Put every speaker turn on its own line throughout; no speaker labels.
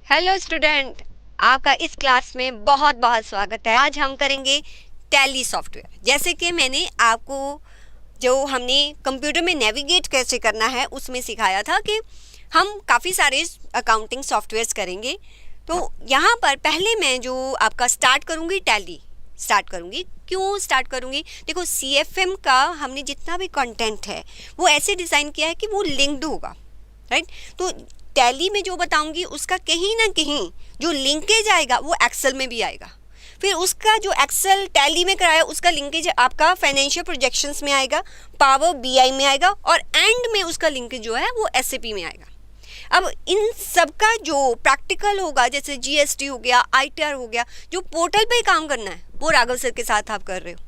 Hello student, आपका इस class में बहुत बहुत स्वागत है। आज हम करेंगे टैली सॉफ्टवेयर। जैसे कि मैंने आपको जो हमने कंप्यूटर में नेविगेट कैसे करना है उसमें सिखाया था कि हम काफ़ी सारे अकाउंटिंग सॉफ्टवेयर्स करेंगे। तो यहाँ पर पहले मैं जो आपका स्टार्ट करूँगी टैली स्टार्ट करूँगी। क्यों स्टार्ट करूँगी? देखो, CFM का हमने जितना भी कंटेंट है वो ऐसे डिज़ाइन किया है कि वो लिंक्ड होगा, राइट। तो टैली में जो बताऊंगी उसका कहीं ना कहीं जो लिंकेज आएगा वो एक्सेल में भी आएगा। फिर उसका जो एक्सेल टैली में कराया उसका लिंकेज आपका फाइनेंशियल प्रोजेक्शंस में आएगा, पावर BI में आएगा, और एंड में उसका लिंकेज जो है वो SAP में आएगा। अब इन सब का जो प्रैक्टिकल होगा, जैसे GST हो गया, ITR हो गया, जो पोर्टल पे काम करना है वो राघव सर के साथ आप कर रहे हो।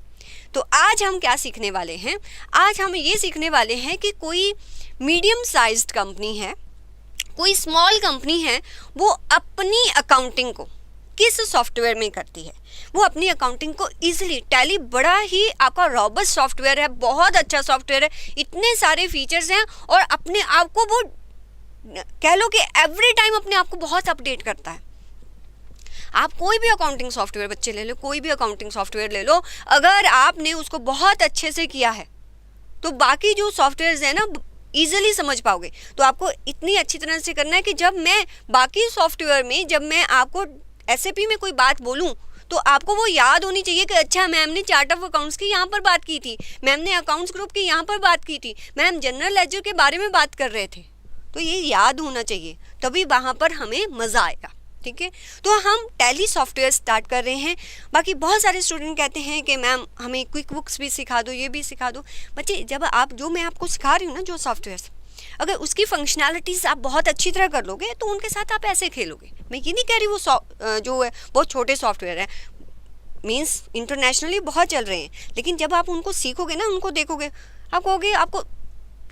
तो आज हम क्या सीखने वाले हैं? आज हम ये सीखने वाले हैं कि कोई मीडियम साइज्ड कंपनी है, कोई स्मॉल कंपनी है, वो अपनी अकाउंटिंग को किस सॉफ्टवेयर में करती है। वो अपनी अकाउंटिंग को इजीली, टैली बड़ा ही आपका रॉबस्ट सॉफ्टवेयर है, बहुत अच्छा सॉफ्टवेयर है, इतने सारे फीचर्स हैं और अपने आप को वो कह लो कि एवरी टाइम अपने आप को बहुत अपडेट करता है। आप कोई भी अकाउंटिंग सॉफ्टवेयर बच्चे ले लो, कोई भी अकाउंटिंग सॉफ्टवेयर ले लो, अगर आपने उसको बहुत अच्छे से किया है तो बाकी जो सॉफ्टवेयर्स है ना ईजिली समझ पाओगे। तो आपको इतनी अच्छी तरह से करना है कि जब मैं बाकी सॉफ्टवेयर में, जब मैं आपको SAP में कोई बात बोलूं तो आपको वो याद होनी चाहिए कि अच्छा, मैम ने चार्ट ऑफ अकाउंट्स की यहाँ पर बात की थी, मैम ने अकाउंट्स ग्रुप की यहाँ पर बात की थी, मैम जनरल लेजर के बारे में बात कर रहे थे। तो ये याद होना चाहिए, तभी वहाँ पर हमें मज़ा आएगा। ठीक है, तो हम टैली सॉफ्टवेयर स्टार्ट कर रहे हैं। बाकी बहुत सारे स्टूडेंट कहते हैं कि मैम हमें क्विक बुक्स भी सिखा दो, ये भी सिखा दो। बच्चे, जब आप, जो मैं आपको सिखा रही हूँ ना, जो सॉफ्टवेयर, अगर उसकी फंक्शनैलिटीज़ आप बहुत अच्छी तरह कर लोगे तो उनके साथ आप ऐसे खेलोगे। मैं ये नहीं कह रही वो जो है बहुत छोटे सॉफ्टवेयर है, मीन्स इंटरनेशनली बहुत चल रहे हैं, लेकिन जब आप उनको सीखोगे ना, उनको देखोगे, आप कहोगे आपको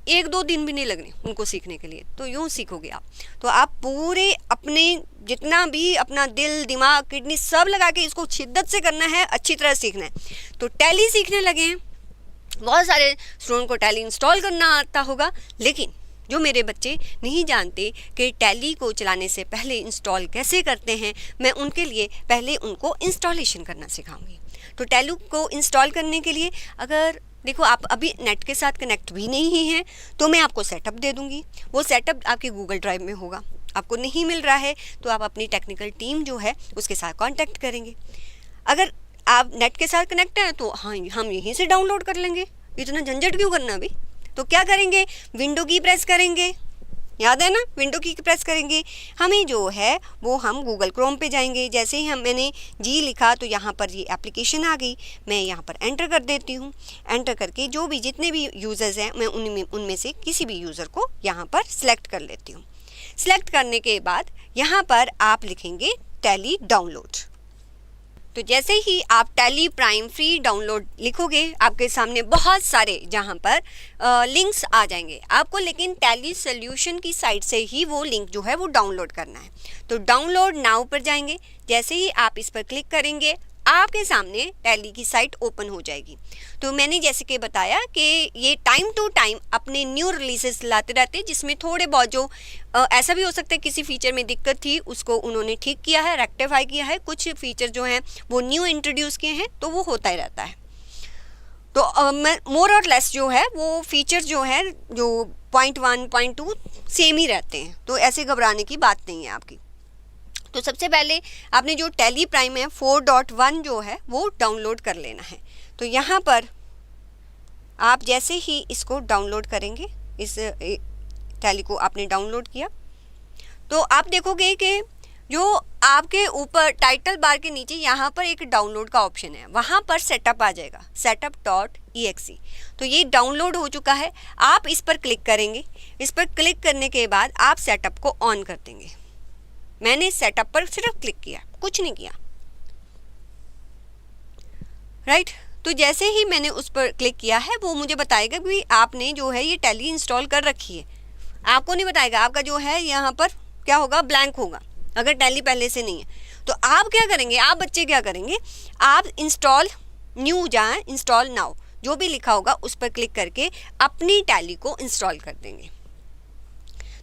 1-2 दिन भी नहीं लगने उनको सीखने के लिए। तो यूँ सीखोगे आप। तो आप पूरे अपने जितना भी अपना दिल, दिमाग, किडनी सब लगा के इसको शिद्दत से करना है, अच्छी तरह सीखना है। तो टैली सीखने लगे हैं। बहुत सारे स्टूडेंट को टैली इंस्टॉल करना आता होगा, लेकिन जो मेरे बच्चे नहीं जानते कि टैली को चलाने से पहले इंस्टॉल कैसे करते हैं, मैं उनके लिए पहले उनको इंस्टॉलेशन करना सिखाऊंगी। तो टैली को इंस्टॉल करने के लिए, अगर देखो आप अभी नेट के साथ कनेक्ट भी नहीं है तो मैं आपको सेटअप दे दूंगी। वो सेटअप आपके गूगल ड्राइव में होगा। आपको नहीं मिल रहा है तो आप अपनी टेक्निकल टीम जो है उसके साथ कांटेक्ट करेंगे। अगर आप नेट के साथ कनेक्ट हैं तो हाँ, हम यहीं से डाउनलोड कर लेंगे, इतना झंझट क्यों करना अभी। तो क्या करेंगे, विंडो की प्रेस करेंगे, याद है ना, विंडो की प्रेस करेंगे। हमें जो है वो हम गूगल क्रोम पे जाएंगे। जैसे ही मैंने जी लिखा तो यहाँ पर ये एप्लीकेशन आ गई। मैं यहाँ पर एंटर कर देती हूँ। एंटर करके जो भी जितने भी यूज़र्स हैं मैं उनमें से किसी भी यूज़र को यहाँ पर सिलेक्ट कर लेती हूँ। सिलेक्ट करने के बाद यहाँ पर आप लिखेंगे टैली डाउनलोड। तो जैसे ही आप टैली प्राइम फ्री डाउनलोड लिखोगे, आपके सामने बहुत सारे जहाँ पर लिंक्स आ जाएंगे आपको, लेकिन टैली सॉल्यूशन की साइट से ही वो लिंक जो है वो डाउनलोड करना है। तो डाउनलोड नाउ पर जाएंगे। जैसे ही आप इस पर क्लिक करेंगे आपके सामने टैली की साइट ओपन हो जाएगी। तो मैंने जैसे कि बताया कि ये टाइम टू टाइम अपने न्यू रिलीजेस लाते रहते हैं, जिसमें थोड़े बहुत जो ऐसा भी हो सकता है किसी फीचर में दिक्कत थी उसको उन्होंने ठीक किया है, रेक्टिफाई किया है। कुछ फीचर जो हैं वो न्यू इंट्रोड्यूस किए हैं, तो वो होता ही रहता है। तो मोर और लेस जो है वो फीचर जो है, जो 0.1 0.2 सेम ही रहते हैं, तो ऐसे घबराने की बात नहीं है आपकी। तो सबसे पहले आपने जो टैली प्राइम है 4.1 जो है वो डाउनलोड कर लेना है। तो यहाँ पर आप जैसे ही इसको डाउनलोड करेंगे, इस टैली को आपने डाउनलोड किया, तो आप देखोगे कि जो आपके ऊपर टाइटल बार के नीचे यहाँ पर एक डाउनलोड का ऑप्शन है, वहाँ पर सेटअप आ जाएगा, setup.exe। तो ये डाउनलोड हो चुका है। आप इस पर क्लिक करेंगे। इस पर क्लिक करने के बाद आप सेटअप को ऑन कर देंगे। मैंने सेटअप पर सिर्फ क्लिक किया, कुछ नहीं किया, राइट। तो जैसे ही मैंने उस पर क्लिक किया है वो मुझे बताएगा कि आपने जो है ये टैली इंस्टॉल कर रखी है। आपको नहीं बताएगा, आपका जो है यहाँ पर क्या होगा, ब्लैंक होगा, अगर टैली पहले से नहीं है। तो आप क्या करेंगे, आप बच्चे क्या करेंगे, आप इंस्टॉल न्यू जाएं, इंस्टॉल नाउ जो भी लिखा होगा उस पर क्लिक करके अपनी टैली को इंस्टॉल कर देंगे।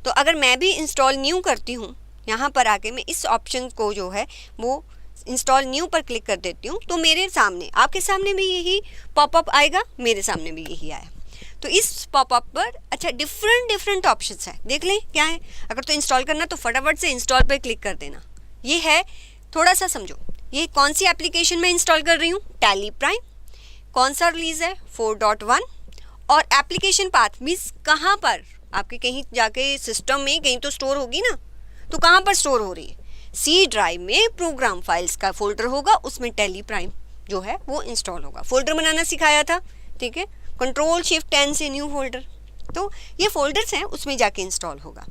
तो अगर मैं भी इंस्टॉल न्यू करती हूँ यहाँ पर आके मैं इस ऑप्शन को जो है वो इंस्टॉल न्यू पर क्लिक कर देती हूँ, तो मेरे सामने, आपके सामने भी यही पॉपअप आएगा, मेरे सामने भी यही आया। तो इस पॉपअप पर अच्छा डिफरेंट ऑप्शंस है, देख लें क्या है। अगर तो इंस्टॉल करना तो फटाफट से इंस्टॉल पर क्लिक कर देना। ये है, थोड़ा सा समझो, ये कौन सी एप्लीकेशन में इंस्टॉल कर रही हूँ, टैली प्राइम। कौन सा रिलीज है, 4.1। और एप्लीकेशन पाथ मीन्स कहाँ पर आपके, कहीं जाके सिस्टम में कहीं तो स्टोर होगी ना, तो कहाँ पर स्टोर हो रही है, सी ड्राइव में प्रोग्राम फाइल्स का फोल्डर होगा, उसमें टैली प्राइम जो है वो इंस्टॉल होगा। फोल्डर बनाना सिखाया था, ठीक है, Ctrl+Shift+N से न्यू फोल्डर, तो ये फोल्डर्स हैं, उसमें जाके इंस्टॉल होगा।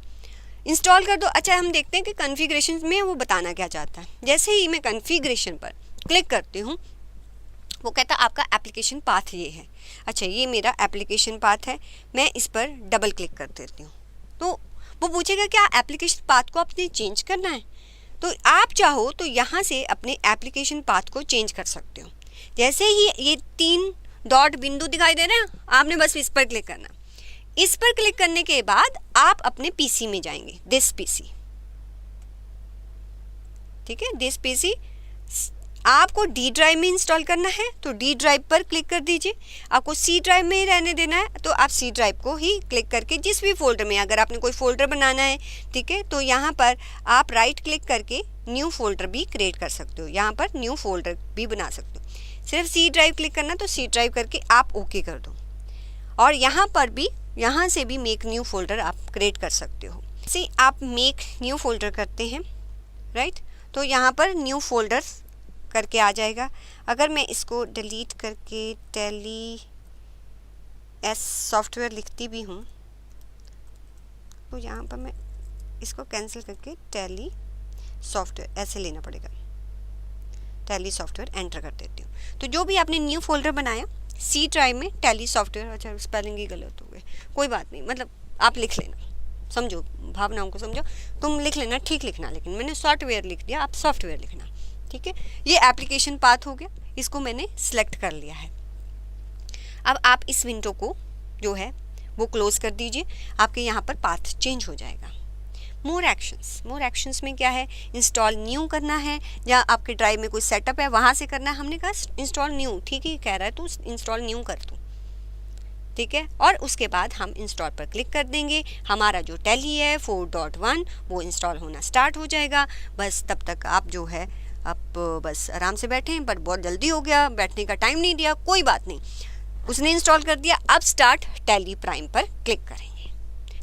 इंस्टॉल कर दो। अच्छा, हम देखते हैं कि कॉन्फ़िगरेशन में वो बताना क्या चाहता है। जैसे ही मैं कॉन्फ़िगरेशन पर क्लिक करती हूँ, वो कहता है आपका एप्लीकेशन पाथ ये है। अच्छा, ये मेरा एप्लीकेशन पाथ है, मैं इस पर डबल क्लिक कर देती हूँ, तो वो पूछेगा क्या एप्लीकेशन पाथ को आपने चेंज करना है। तो आप चाहो तो यहाँ से अपने एप्लीकेशन पाथ को चेंज कर सकते हो। जैसे ही ये 3 डॉट बिंदु दिखाई दे रहे हैं, आपने बस इस पर क्लिक करना। इस पर क्लिक करने के बाद आप अपने पीसी में जाएंगे, दिस पीसी, ठीक है, दिस पीसी। आपको डी ड्राइव में इंस्टॉल करना है तो डी ड्राइव पर क्लिक कर दीजिए। आपको सी ड्राइव में ही रहने देना है तो आप सी ड्राइव को ही क्लिक करके जिस भी फोल्डर में, अगर आपने कोई फोल्डर बनाना है, ठीक है, तो यहाँ पर आप राइट क्लिक करके न्यू फोल्डर भी क्रिएट कर सकते हो, यहाँ पर न्यू फोल्डर भी बना सकते हो। सिर्फ सी ड्राइव क्लिक करना, तो सी ड्राइव करके आप ओके कर दो। और यहाँ पर भी, यहाँ से भी मेक न्यू फोल्डर आप क्रिएट कर सकते हो। से आप मेक न्यू फोल्डर करते हैं, राइट, तो यहाँ पर न्यू फोल्डर्स करके आ जाएगा। अगर मैं इसको डिलीट करके टैली एस सॉफ्टवेयर लिखती भी हूँ, तो यहाँ पर मैं इसको कैंसिल करके टैली सॉफ्टवेयर ऐसे लेना पड़ेगा, टैली सॉफ्टवेयर एंटर कर देती हूँ। तो जो भी आपने न्यू फोल्डर बनाया सी ड्राइव में टैली सॉफ्टवेयर, अच्छा स्पेलिंग ही गलत हो गए, कोई बात नहीं, मतलब आप लिख लेना, समझो, भावनाओं को समझो, तुम लिख लेना, ठीक लिखना, लेकिन मैंने सॉफ्टवेयर लिख दिया, आप सॉफ्टवेयर लिखना, ठीक है। ये एप्लीकेशन पाथ हो गया, इसको मैंने सिलेक्ट कर लिया है। अब आप इस विंडो को जो है वो क्लोज कर दीजिए, आपके यहाँ पर पाथ चेंज हो जाएगा। मोर एक्शंस में क्या है, इंस्टॉल न्यू करना है, या आपके ड्राइव में कोई सेटअप है वहाँ से करना है। हमने कहा इंस्टॉल न्यू, ठीक है, कह रहा है तो इंस्टॉल न्यू कर दूँ, ठीक है। और उसके बाद हम इंस्टॉल पर क्लिक कर देंगे, हमारा जो टैली है 4.1 वो इंस्टॉल होना स्टार्ट हो जाएगा। बस तब तक आप जो है आप बस आराम से बैठें, पर बहुत जल्दी हो गया, बैठने का टाइम नहीं दिया, कोई बात नहीं, उसने इंस्टॉल कर दिया। अब स्टार्ट टैली प्राइम पर क्लिक करेंगे।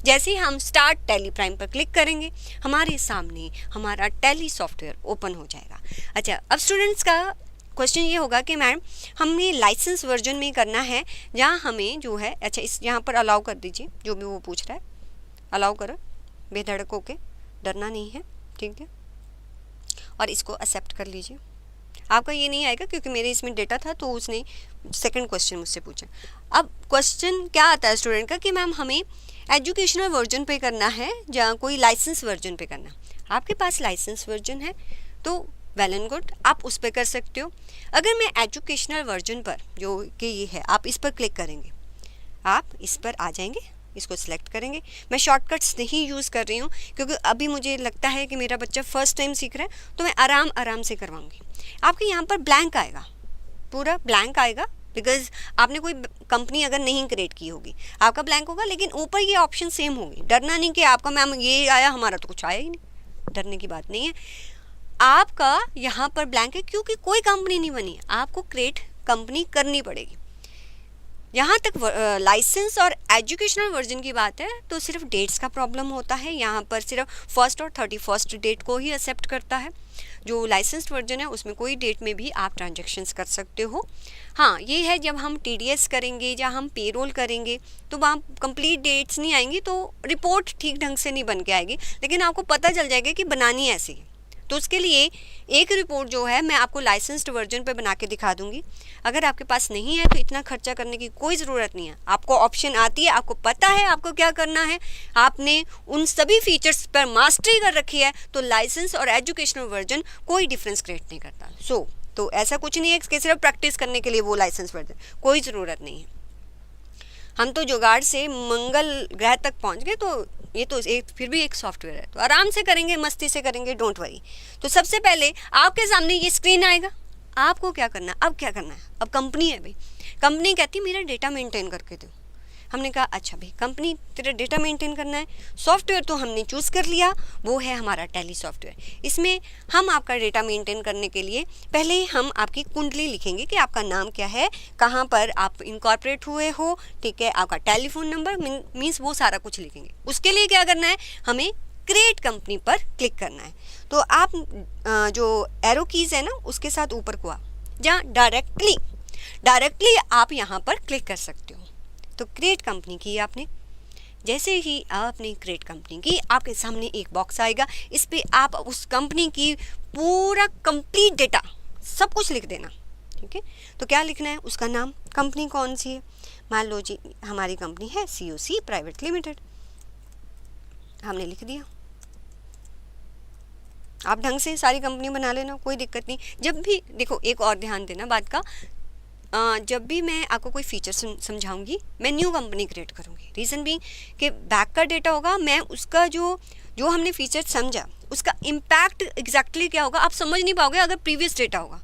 जैसे ही हम स्टार्ट टैली प्राइम पर क्लिक करेंगे, हमारे सामने हमारा टैली सॉफ्टवेयर ओपन हो जाएगा। अच्छा, अब स्टूडेंट्स का क्वेश्चन ये होगा कि मैम हमने लाइसेंस वर्जन में करना है, जहाँ हमें जो है, अच्छा इस यहाँ पर अलाउ कर दीजिए, जो भी वो पूछ रहा है अलाउ करो, बेधड़क होके, डरना नहीं है, ठीक है, और इसको एक्सेप्ट कर लीजिए। आपका ये नहीं आएगा क्योंकि मेरे इसमें डेटा था, तो उसने सेकंड क्वेश्चन मुझसे पूछा। अब क्वेश्चन क्या आता है स्टूडेंट का कि मैम हमें एजुकेशनल वर्जन पे करना है या कोई लाइसेंस वर्जन पे करना। आपके पास लाइसेंस वर्जन है तो वेल एंड गुड, आप उस पर कर सकते हो। अगर मैं एजुकेशनल वर्जन पर, जो कि ये है, आप इस पर क्लिक करेंगे, आप इस पर आ जाएंगे, इसको सिलेक्ट करेंगे। मैं शॉर्टकट्स नहीं यूज़ कर रही हूँ क्योंकि अभी मुझे लगता है कि मेरा बच्चा फर्स्ट टाइम सीख रहा है, तो मैं आराम से करवाऊँगी। आपके यहाँ पर ब्लैंक आएगा, पूरा ब्लैंक आएगा, बिकॉज आपने कोई कंपनी अगर नहीं क्रिएट की होगी, आपका ब्लैंक होगा, लेकिन ऊपर ये ऑप्शन सेम होगी। डरना नहीं कि आपका मैम ये आया, हमारा तो कुछ आया ही नहीं, डरने की बात नहीं है। आपका यहाँ पर ब्लैंक है क्योंकि कोई कंपनी नहीं बनी है, आपको क्रिएट कंपनी करनी पड़ेगी। यहाँ तक लाइसेंस और एजुकेशनल वर्जन की बात है तो सिर्फ डेट्स का प्रॉब्लम होता है, यहाँ पर सिर्फ 1 और 31 डेट को ही एक्सेप्ट करता है। जो लाइसेंस्ड वर्जन है उसमें कोई डेट में भी आप ट्रांजैक्शंस कर सकते हो। हाँ, ये है जब हम TDS करेंगे या हम पेरोल करेंगे तो वहाँ कंप्लीट डेट्स नहीं आएंगी, तो रिपोर्ट ठीक ढंग से नहीं बन के आएगी, लेकिन आपको पता चल जाएगा कि बनानी ऐसी है। तो उसके लिए एक रिपोर्ट जो है मैं आपको लाइसेंस्ड वर्जन पे बना के दिखा दूंगी। अगर आपके पास नहीं है तो इतना खर्चा करने की कोई ज़रूरत नहीं है, आपको ऑप्शन आती है, आपको पता है आपको क्या करना है, आपने उन सभी फीचर्स पर मास्टरी कर रखी है, तो लाइसेंस और एजुकेशनल वर्जन कोई डिफरेंस क्रिएट नहीं करता। तो ऐसा कुछ नहीं है कि सिर्फ प्रैक्टिस करने के लिए वो लाइसेंस वर्जन, कोई ज़रूरत नहीं है। हम तो जुगाड़ से मंगल ग्रह तक पहुंच गए, तो ये तो एक फिर भी एक सॉफ्टवेयर है, तो आराम से करेंगे, मस्ती से करेंगे, डोंट वरी। तो सबसे पहले आपके सामने ये स्क्रीन आएगा, आपको क्या करना है, अब क्या करना है, अब कंपनी है भाई, कंपनी कहती है मेरा डेटा मेंटेन करके दो। हमने कहा अच्छा भाई कंपनी तेरा डेटा मेंटेन करना है, सॉफ्टवेयर तो हमने चूज़ कर लिया, वो है हमारा टैली सॉफ्टवेयर। इसमें हम आपका डेटा मेंटेन करने के लिए पहले हम आपकी कुंडली लिखेंगे कि आपका नाम क्या है, कहाँ पर आप इनकॉर्पोरेट हुए हो, ठीक है, आपका टेलीफोन नंबर मीन्स वो सारा कुछ लिखेंगे। उसके लिए क्या करना है, हमें क्रिएट कंपनी पर क्लिक करना है। तो आप जो एरो कीज़ है ना उसके साथ ऊपर को आप जहाँ डायरेक्टली आप यहाँ पर क्लिक कर सकते हो। तो क्रिएट कंपनी की आपने, जैसे ही आपने क्रिएट कंपनी की आपके सामने एक बॉक्स आएगा, इस पे आप उस कंपनी की पूरा कंप्लीट डेटा सब कुछ लिख देना, ठीक है। तो क्या लिखना है, उसका नाम, कंपनी कौन सी है, मान लो जी हमारी कंपनी है COC प्राइवेट लिमिटेड, हमने लिख दिया। आप ढंग से सारी कंपनी बना लेना, कोई दिक्कत नहीं। जब भी देखो एक और ध्यान देना बात का, जब भी मैं आपको कोई फीचर समझाऊंगी मैं न्यू कंपनी क्रिएट करूंगी, रीज़न भी कि बैक का डेटा होगा, मैं उसका जो हमने फीचर समझा उसका इम्पैक्ट एग्जैक्टली क्या होगा आप समझ नहीं पाओगे। अगर प्रीवियस डेटा होगा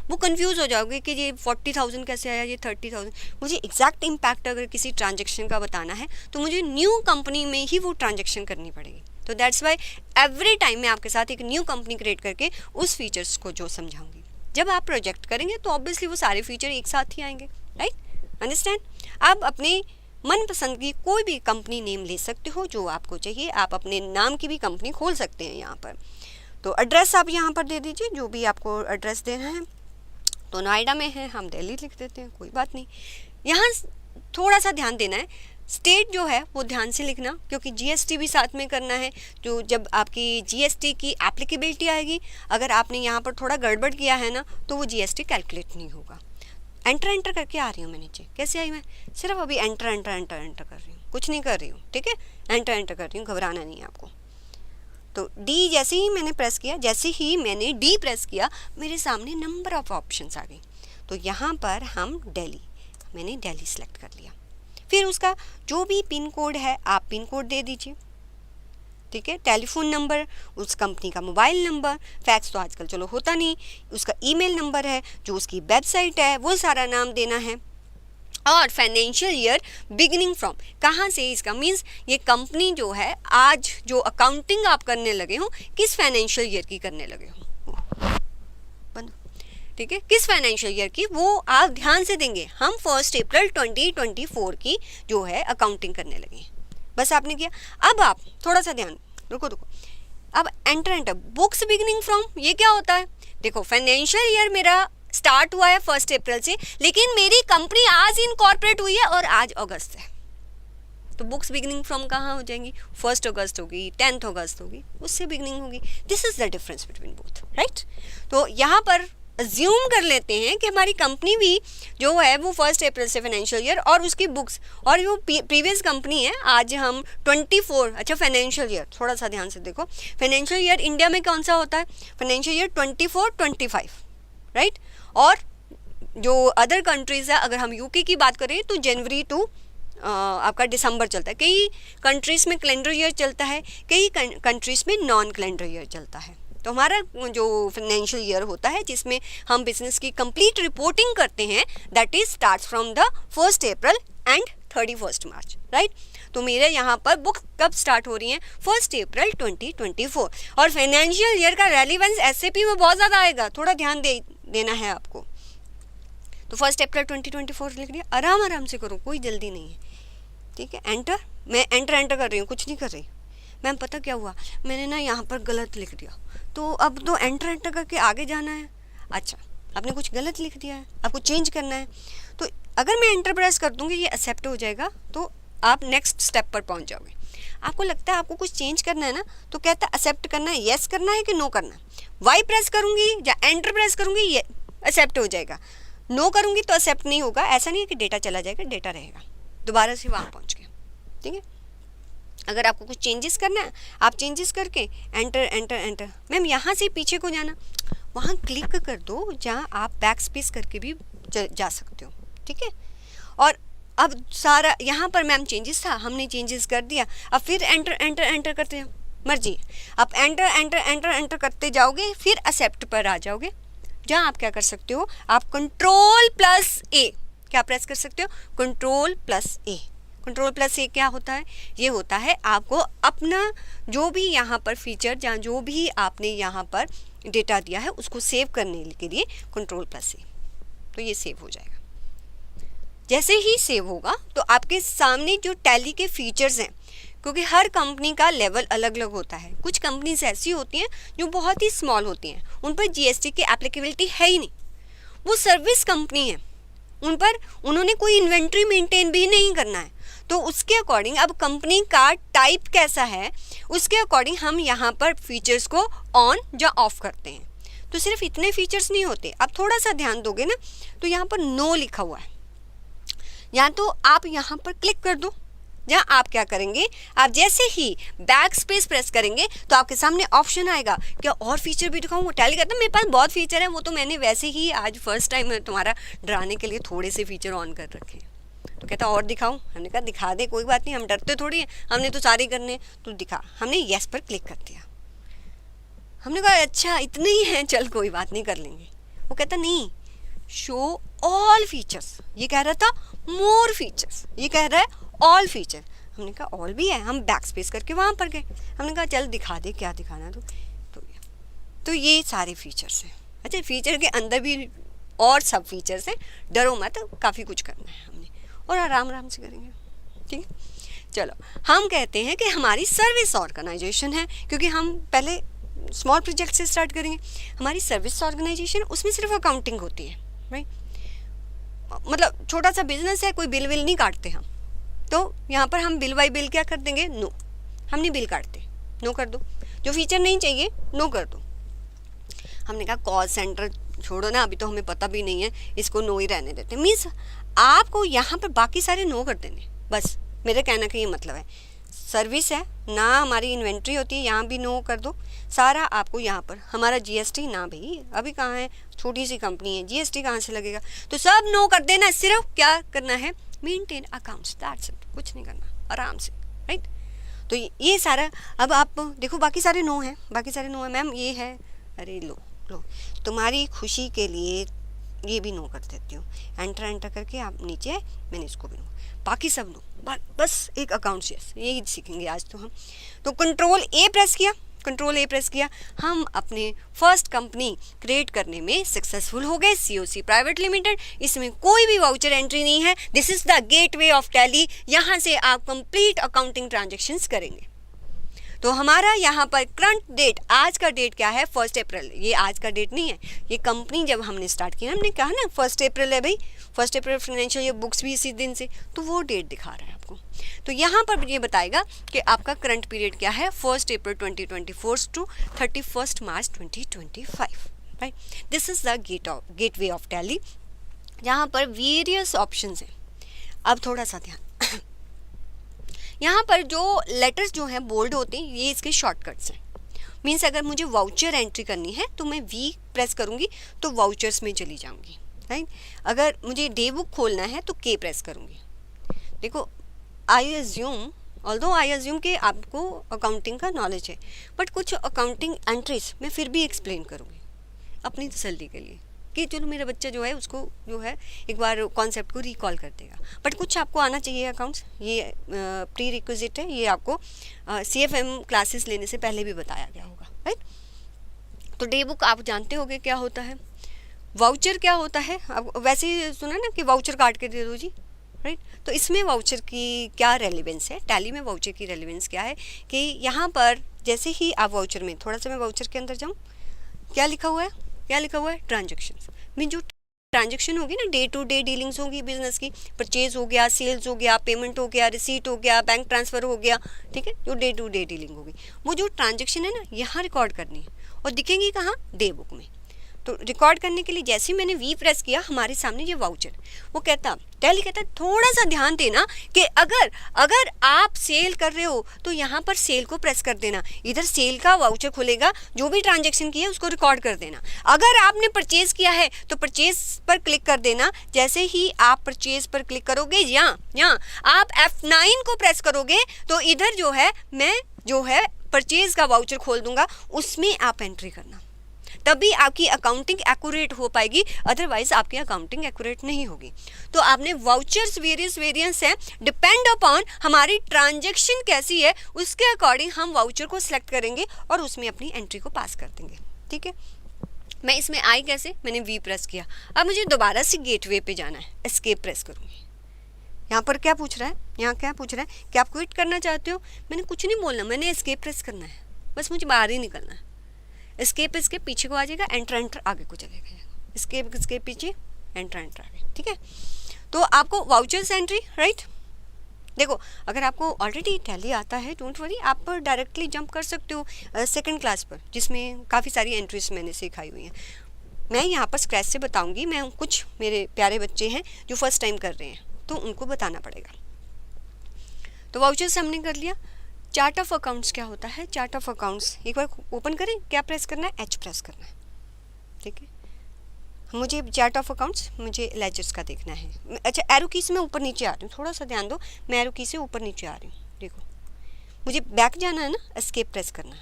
वो कंफ्यूज हो जाओगे कि ये 40,000 कैसे आया, ये 30,000। मुझे एग्जैक्ट इम्पैक्ट अगर किसी ट्रांजेक्शन का बताना है तो मुझे न्यू कंपनी में ही वो ट्रांजेक्शन करनी पड़ेगी। तो दैट्स वाई एवरी टाइम मैं आपके साथ एक न्यू कंपनी क्रिएट करके उस फीचर्स को जो समझाऊंगी, जब आप प्रोजेक्ट करेंगे तो ऑब्वियसली वो सारे फीचर एक साथ ही आएंगे, राइट, अंडरस्टैंड। आप अपने मनपसंद की कोई भी कंपनी नेम ले सकते हो जो आपको चाहिए, आप अपने नाम की भी कंपनी खोल सकते हैं यहाँ पर। तो एड्रेस आप यहाँ पर दे दीजिए, जो भी आपको एड्रेस देना है। तो नोएडा में है, हम दिल्ली लिख देते हैं, कोई बात नहीं। यहाँ थोड़ा सा ध्यान देना है, स्टेट जो है वो ध्यान से लिखना, क्योंकि GST भी साथ में करना है। जो जब आपकी GST की एप्लीकेबिलिटी आएगी, अगर आपने यहाँ पर थोड़ा गड़बड़ किया है ना तो वो GST कैलकुलेट नहीं होगा। एंटर करके आ रही हूँ मैं नीचे, कैसे आई मैं, सिर्फ अभी एंटर कर रही हूँ, कुछ नहीं कर रही हूँ, ठीक है, एंटर कर रही हूँ, घबराना नहीं है आपको। तो D जैसे ही मैंने प्रेस किया, जैसे ही मैंने D प्रेस किया मेरे सामने नंबर ऑफ ऑप्शंस आ गई। तो यहाँ पर हम मैंने दिल्ली सेलेक्ट कर लिया। फिर उसका जो भी पिन कोड है आप पिन कोड दे दीजिए, ठीक है। टेलीफोन नंबर, उस कंपनी का मोबाइल नंबर, फैक्स तो आजकल चलो होता नहीं, उसका ईमेल नंबर है, जो उसकी वेबसाइट है वो सारा नाम देना है। और फाइनेंशियल ईयर बिगिनिंग फ्रॉम, कहाँ से इसका मीन्स ये कंपनी जो है आज जो अकाउंटिंग आप करने लगे हो किस फाइनेंशियल ईयर की करने लगे हो, ठीक है, किस फाइनेंशियल ईयर की, वो आप ध्यान से देंगे। हम 1 अप्रैल 2024 की जो है अकाउंटिंग करने लगे हैं, बस आपने किया। अब आप थोड़ा सा ध्यान, रुको, अब एंटर बुक्स बिगिनिंग फ्रॉम, ये क्या होता है, देखो फाइनेंशियल ईयर मेरा स्टार्ट हुआ है 1 अप्रैल से, लेकिन मेरी कंपनी आज इनकॉर्पोरेट हुई है और आज अगस्त है, तो बुक्स बिगिनिंग फ्रॉम कहाँ हो जाएंगी, 1 अगस्त होगी, 10 अगस्त होगी, उससे बिगिनिंग होगी। This is the difference between both, right. तो यहाँ पर अज्यूम कर लेते हैं कि हमारी कंपनी भी जो है वो 1 अप्रैल से फाइनेंशियल ईयर, और उसकी बुक्स और जो प्रीवियस कंपनी है आज हम 24, अच्छा फाइनेंशियल ईयर थोड़ा सा ध्यान से देखो, फाइनेंशियल ईयर इंडिया में कौन सा होता है, फाइनेंशियल ईयर 24-25, राइट। और जो अदर कंट्रीज़ है, अगर हम यूके की बात करें तो जनवरी टू आपका दिसंबर चलता है। कई कंट्रीज़ में कैलेंडर ईयर चलता है, कई कंट्रीज़ में नॉन कैलेंडर ईयर चलता है। तो हमारा जो फाइनेंशियल ईयर होता है जिसमें हम बिजनेस की कंप्लीट रिपोर्टिंग करते हैं, that is starts from the 1 April and 31 March, right. तो मेरे यहाँ पर बुक कब स्टार्ट हो रही हैं, 1 अप्रैल 2024। और फाइनेंशियल ईयर का रेलिवेंस SAP में बहुत ज़्यादा आएगा, थोड़ा ध्यान देना है आपको। तो 1 अप्रैल 2024 लिख दिया, आराम से करो, कोई जल्दी नहीं है, ठीक है। एंटर, मैं एंटर कर रही हूँ, कुछ नहीं कर रही। मैम पता क्या हुआ, मैंने ना यहाँ पर गलत लिख दिया, तो अब तो एंटर करके आगे जाना है। अच्छा, आपने कुछ गलत लिख दिया है, आपको चेंज करना है। तो अगर मैं एंटर प्रेस कर दूँगी ये एक्सेप्ट हो जाएगा, तो आप नेक्स्ट स्टेप पर पहुँच जाओगे। आपको लगता है आपको कुछ चेंज करना है ना, तो कहता है एक्सेप्ट करना है, येस करना है कि नो करना है। वाई प्रेस करूँगी या एंटर प्रेस करूँगी ये एक्सेप्ट हो जाएगा, नो करूँगी तो एक्सेप्ट नहीं होगा। ऐसा नहीं है कि डेटा चला जाएगा, डेटा रहेगा, दोबारा से वहाँ पहुँच गया, ठीक है। अगर आपको कुछ चेंजेस करना है आप चेंजेस करके एंटर। मैम यहाँ से पीछे को जाना, वहाँ क्लिक कर दो जहाँ आप बैक स्पेस करके भी जा सकते हो, ठीक है। और अब सारा यहाँ पर मैम चेंजेस था, हमने चेंजेस कर दिया। अब फिर एंटर एंटर एंटर करते हैं, मर्जी। अब एंटर एंटर एंटर एंटर करते जाओगे, फिर एक्सेप्ट पर आ जाओगे, जहाँ आप क्या कर सकते हो, आप कंट्रोल प्लस ए क्या प्रेस कर सकते हो, कंट्रोल प्लस ए। कंट्रोल प्लस ए क्या होता है, ये होता है आपको अपना जो भी यहाँ पर फीचर, जहाँ जो भी आपने यहाँ पर डेटा दिया है उसको सेव करने के लिए कंट्रोल प्लस ए, तो ये सेव हो जाएगा। जैसे ही सेव होगा तो आपके सामने जो टैली के फीचर्स हैं, क्योंकि हर कंपनी का लेवल अलग अलग होता है, कुछ कंपनीज ऐसी होती हैं जो बहुत ही स्मॉल होती हैं, उन पर जीएसटी की एप्लीकेबिलिटी है ही नहीं, वो सर्विस कंपनी है, उन पर उन्होंने कोई इन्वेंट्री मेंटेन भी नहीं करना है, तो उसके अकॉर्डिंग अब कंपनी का टाइप कैसा है उसके अकॉर्डिंग हम यहाँ पर फीचर्स को ऑन या ऑफ करते हैं। तो सिर्फ इतने फीचर्स नहीं होते, आप थोड़ा सा ध्यान दोगे ना तो यहाँ पर नो लिखा हुआ है, या तो आप यहाँ पर क्लिक कर दो, जहाँ आप क्या करेंगे, आप जैसे ही बैक स्पेस प्रेस करेंगे तो आपके सामने ऑप्शन आएगा क्या और फीचर भी दिखाऊँ। वो टैली कहता है मेरे पास बहुत फीचर है, वो तो मैंने वैसे ही आज फर्स्ट टाइम तुम्हारा डराने के लिए थोड़े से फीचर ऑन कर रखे। तो कहता और दिखाऊं, हमने कहा दिखा दे, कोई बात नहीं, हम डरते थोड़ी हैं, हमने तो सारे करने, तो दिखा। हमने येस पर क्लिक कर दिया, हमने कहा अच्छा इतने ही हैं, चल कोई बात नहीं कर लेंगे। वो कहता नहीं, शो ऑल फीचर्स, ये कह रहा था मोर फीचर्स, ये कह रहा है ऑल फीचर। हमने कहा ऑल भी है, हम बैक स्पेस करके वहाँ पर गए, हमने कहा चल दिखा दे क्या दिखाना तो ये सारे फीचर्स हैं। अच्छा, फीचर के अंदर भी और सब फीचर्स हैं, डरो मत, काफ़ी कुछ करना है हमने और आराम आराम से करेंगे, ठीक है। चलो, हम कहते हैं कि हमारी सर्विस ऑर्गेनाइजेशन है, क्योंकि हम पहले स्मॉल प्रोजेक्ट से स्टार्ट करेंगे। हमारी सर्विस ऑर्गेनाइजेशन, उसमें सिर्फ अकाउंटिंग होती है, राइट, मतलब छोटा सा बिजनेस है, कोई बिल विल नहीं काटते हम, तो यहाँ पर हम बिल बाई बिल क्या कर देंगे, नो, हम नहीं बिल काटते, नो कर दो। जो फीचर नहीं चाहिए नो कर दो। हमने कहा कॉल सेंटर छोड़ो ना, अभी तो हमें पता भी नहीं है, इसको नो ही रहने देते। मीन्स आपको यहाँ पर बाकी सारे नो कर देने, बस मेरे कहने का ये मतलब है। सर्विस है ना, हमारी इन्वेंट्री होती है, यहाँ भी नो कर दो सारा। आपको यहाँ पर हमारा जीएसटी ना, भाई अभी कहाँ है, छोटी सी कंपनी है, जीएसटी कहाँ से लगेगा, तो सब नो कर देना। सिर्फ क्या करना है, मेंटेन अकाउंट्स, दैट्स इट, कुछ नहीं करना, आराम से, राइट। तो ये सारा, अब आप देखो बाकी सारे नो हैं, बाकी सारे नो है मैम, ये है, अरे लो तुम्हारी खुशी के लिए ये भी नो कर देती हूँ, एंटर एंटर करके आप नीचे, मैंने इसको भी नो, बाकी सब नो, बस एक अकाउंट्स, यस यही सीखेंगे आज तो हम। तो कंट्रोल ए प्रेस किया, कंट्रोल ए प्रेस किया, हम अपने फर्स्ट कंपनी क्रिएट करने में सक्सेसफुल हो गए, सीओसी प्राइवेट लिमिटेड। इसमें कोई भी वाउचर एंट्री नहीं है, this is the gateway of Tally, यहाँ से आप कंप्लीट अकाउंटिंग ट्रांजेक्शंस करेंगे। तो हमारा यहाँ पर करंट डेट, आज का डेट क्या है, 1 अप्रैल। ये आज का डेट नहीं है, ये कंपनी जब हमने स्टार्ट किया, हमने कहा ना 1 अप्रैल है भाई, 1 अप्रैल फाइनेंशियल ईयर बुक्स भी इसी दिन से, तो वो डेट दिखा रहा है आपको। तो यहाँ पर ये बताएगा कि आपका करंट पीरियड क्या है, 1 April 2024 to 31 March 2025, right. This is the gateway of Tally, यहाँ पर वेरियस ऑप्शंस हैं। अब थोड़ा सा ध्यान, यहाँ पर जो लेटर्स जो हैं बोल्ड होते हैं, ये इसके शॉर्टकट्स हैं। मीन्स अगर मुझे वाउचर एंट्री करनी है तो मैं वी प्रेस करूँगी तो वाउचर्स में चली जाऊँगी, राइट। अगर मुझे डे बुक खोलना है तो के प्रेस करूँगी। देखो, आई अज्यूम कि आपको अकाउंटिंग का नॉलेज है, बट कुछ अकाउंटिंग एंट्रीज मैं फिर भी एक्सप्लेन करूँगी अपनी तसल्ली के लिए, कि चलो मेरा बच्चा जो है उसको जो है एक बार कॉन्सेप्ट को रिकॉल कर देगा। बट कुछ आपको आना चाहिए अकाउंट्स, ये प्री रिक्विजिट है, ये आपको CFM क्लासेस लेने से पहले भी बताया गया होगा, राइट। तो डे बुक आप जानते होंगे क्या होता है, वाउचर क्या होता है, अब वैसे ही सुना ना कि वाउचर काट के दे दो जी, राइट। तो इसमें वाउचर की क्या रेलिवेंस है, टैली में वाउचर की रेलिवेंस क्या है कि यहाँ पर जैसे ही आप वाउचर में, थोड़ा सा मैं वाउचर के अंदर जाऊँ, क्या लिखा हुआ है, ट्रांजेक्शन। मीन जो ट्रांजेक्शन होगी ना, डे टू डे डीलिंग्स होगी बिजनेस की, परचेज हो गया, सेल्स हो गया, पेमेंट हो गया, रिसीट हो गया, बैंक ट्रांसफ़र हो गया, ठीक है, जो डे टू डे डीलिंग होगी, वो जो ट्रांजेक्शन है ना, यहाँ रिकॉर्ड करनी है और दिखेंगी कहाँ, डे बुक में। तो रिकॉर्ड करने के लिए जैसे ही मैंने वी प्रेस किया, हमारे सामने ये वाउचर, वो कहता, टैली कहता है थोड़ा सा ध्यान देना कि अगर आप सेल कर रहे हो तो यहाँ पर सेल को प्रेस कर देना, इधर सेल का वाउचर खुलेगा, जो भी ट्रांजेक्शन किया उसको रिकॉर्ड कर देना। अगर आपने परचेज किया है तो परचेज पर क्लिक कर देना। जैसे ही आप परचेज पर क्लिक करोगे, यहाँ आप F9 को प्रेस करोगे तो इधर जो है मैं जो है परचेज का वाउचर खोल दूंगा, उसमें आप एंट्री करना, तभी आपकी अकाउंटिंग एक्यूरेट हो पाएगी, अदरवाइज आपकी अकाउंटिंग एक्यूरेट नहीं होगी। तो आपने वाउचर्स वेरिएंस है, डिपेंड अपॉन हमारी ट्रांजैक्शन कैसी है उसके अकॉर्डिंग हम वाउचर को सिलेक्ट करेंगे और उसमें अपनी एंट्री को पास कर देंगे। ठीक है, मैं इसमें आई कैसे, मैंने वी प्रेस किया, अब मुझे दोबारा से गेटवे पे जाना है, एस्केप प्रेस करूँगी। यहाँ पर क्या पूछ रहा है, यहाँ क्या पूछ रहा है कि आप क्विट करना चाहते हो, मैंने कुछ नहीं बोलना, मैंने एस्केप प्रेस करना है, बस मुझे बाहर ही निकलना है। एस्केप इसके पीछे को आ जाएगा, एंटर आगे को चलेगा, एस्केप इसके पीछे, एंटर आगे। ठीक है, तो आपको वाउचर्स एंट्री, राइट। देखो अगर आपको ऑलरेडी टैली आता है, डोंट वरी, आप डायरेक्टली जंप कर सकते हो सेकंड क्लास पर, जिसमें काफ़ी सारी एंट्रीज मैंने सिखाई हुई हैं। मैं यहाँ पर स्क्रैच से बताऊँगी, मैं कुछ मेरे प्यारे बच्चे हैं जो फर्स्ट टाइम कर रहे हैं तो उनको बताना पड़ेगा। तो वाउचर्स हमने कर लिया। चार्ट ऑफ अकाउंट्स क्या होता है, चार्ट ऑफ अकाउंट्स एक बार ओपन करें, क्या प्रेस करना है, एच प्रेस करना है। ठीक है, मुझे चार्ट ऑफ अकाउंट्स, मुझे लेजर्स का देखना है। अच्छा, एरो की से मैं ऊपर नीचे आ रही हूँ, थोड़ा सा ध्यान दो, मैं एरो की से ऊपर नीचे आ रही हूँ। देखो मुझे बैक जाना है ना, एस्केप प्रेस करना है,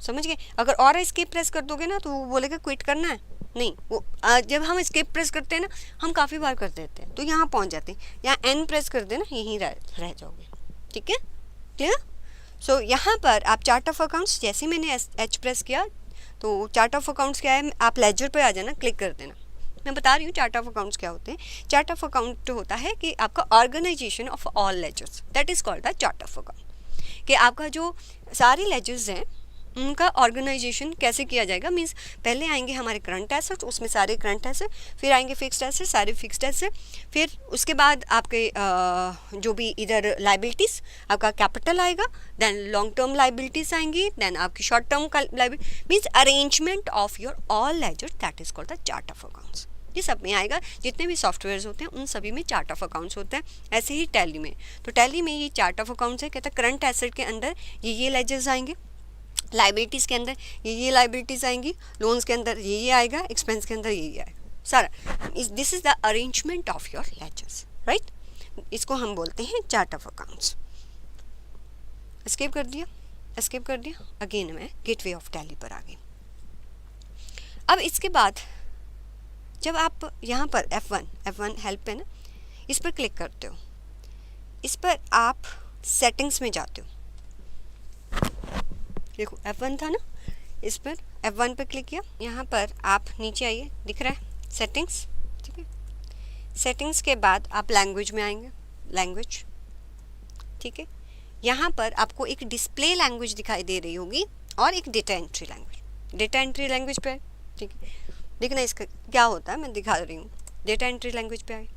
समझ गए। अगर और एस्केप प्रेस कर दोगे ना तो वो बोलेगा क्विट करना है, नहीं, वो जब हम एस्केप प्रेस करते हैं ना, हम काफ़ी बार कर देते हैं तो यहाँ पहुँच जाते हैं। यहाँ एन प्रेस कर देना, यहीं रह जाओगे। ठीक है, क्लियर। सो यहाँ पर आप चार्ट ऑफ अकाउंट्स, जैसे मैंने एच प्रेस किया तो चार्ट ऑफ अकाउंट्स क्या है, आप लेजर पे आ जाना, क्लिक कर देना। मैं बता रही हूँ चार्ट ऑफ अकाउंट्स क्या होते हैं। चार्ट ऑफ अकाउंट होता है कि आपका organisation of all ledgers, that is called the chart of account. कि आपका जो सारी लेजर्स हैं उनका ऑर्गेनाइजेशन कैसे किया जाएगा, मीन्स पहले आएंगे हमारे करंट एसेट्स, उसमें सारे करंट एसेट, फिर आएंगे फिक्स्ड एसेट, सारे फिक्स्ड एसेट, फिर उसके बाद आपके जो भी इधर लाइबिलिटीज़, आपका कैपिटल आएगा, देन लॉन्ग टर्म लाइबिलिटीज़ आएंगी, देन आपकी short term liability, means arrangement of your all ledger, that is called the chart of accounts. ये सब में आएगा, जितने भी सॉफ्टवेयर्स होते हैं उन सभी में चार्ट ऑफ अकाउंट्स होते हैं। ऐसे ही टैली में, तो टैली में ये चार्ट ऑफ अकाउंट्स है, कहता है करंट एसेट के अंदर ये लेजर्स आएंगे, लाइबिलिटीज़ के अंदर ये लाइबिलिटीज़ आएंगी, लोन्स के अंदर ये आएगा, एक्सपेंस के अंदर ये आएगा, सारा। This is the arrangement of your ledgers, right. इसको हम बोलते हैं चार्ट ऑफ अकाउंट्स। एस्केप कर दिया, अगेन मैं गेटवे ऑफ टैली पर आ गई। अब इसके बाद जब आप यहाँ पर F1 हेल्प है ना, इस पर क्लिक करते हो, इस पर आप सेटिंग्स में जाते हो। देखो F1 था ना, इस पर F1 पर क्लिक किया, यहाँ पर आप नीचे आइए, दिख रहा है सेटिंग्स। ठीक है, सेटिंग्स के बाद आप लैंग्वेज में आएंगे, लैंग्वेज। ठीक है, यहाँ पर आपको एक डिस्प्ले लैंग्वेज दिखाई दे रही होगी और एक डेटा एंट्री लैंग्वेज पे है। ठीक है, देखना इसका क्या होता है, मैं दिखा रही हूँ। डेटा एंट्री लैंग्वेज पे आए,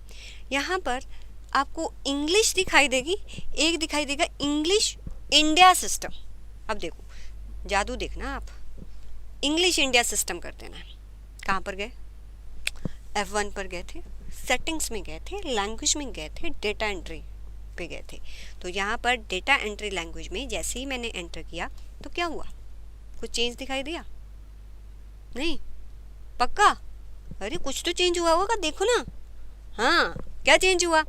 यहाँ पर आपको इंग्लिश दिखाई देगी, एक दिखाई देगा इंग्लिश इंडिया सिस्टम। अब देखो जादू देखना आप, इंग्लिश इंडिया सिस्टम कर देना है। कहाँ पर गए, F1 पर गए थे, सेटिंग्स में गए थे, लैंग्वेज में गए थे, डेटा एंट्री पे गए थे। तो यहाँ पर डेटा एंट्री लैंग्वेज में जैसे ही मैंने एंटर किया तो क्या हुआ, कुछ चेंज दिखाई दिया? नहीं, पक्का? अरे कुछ तो चेंज हुआ होगा, देखो ना। हाँ, क्या चेंज हुआ?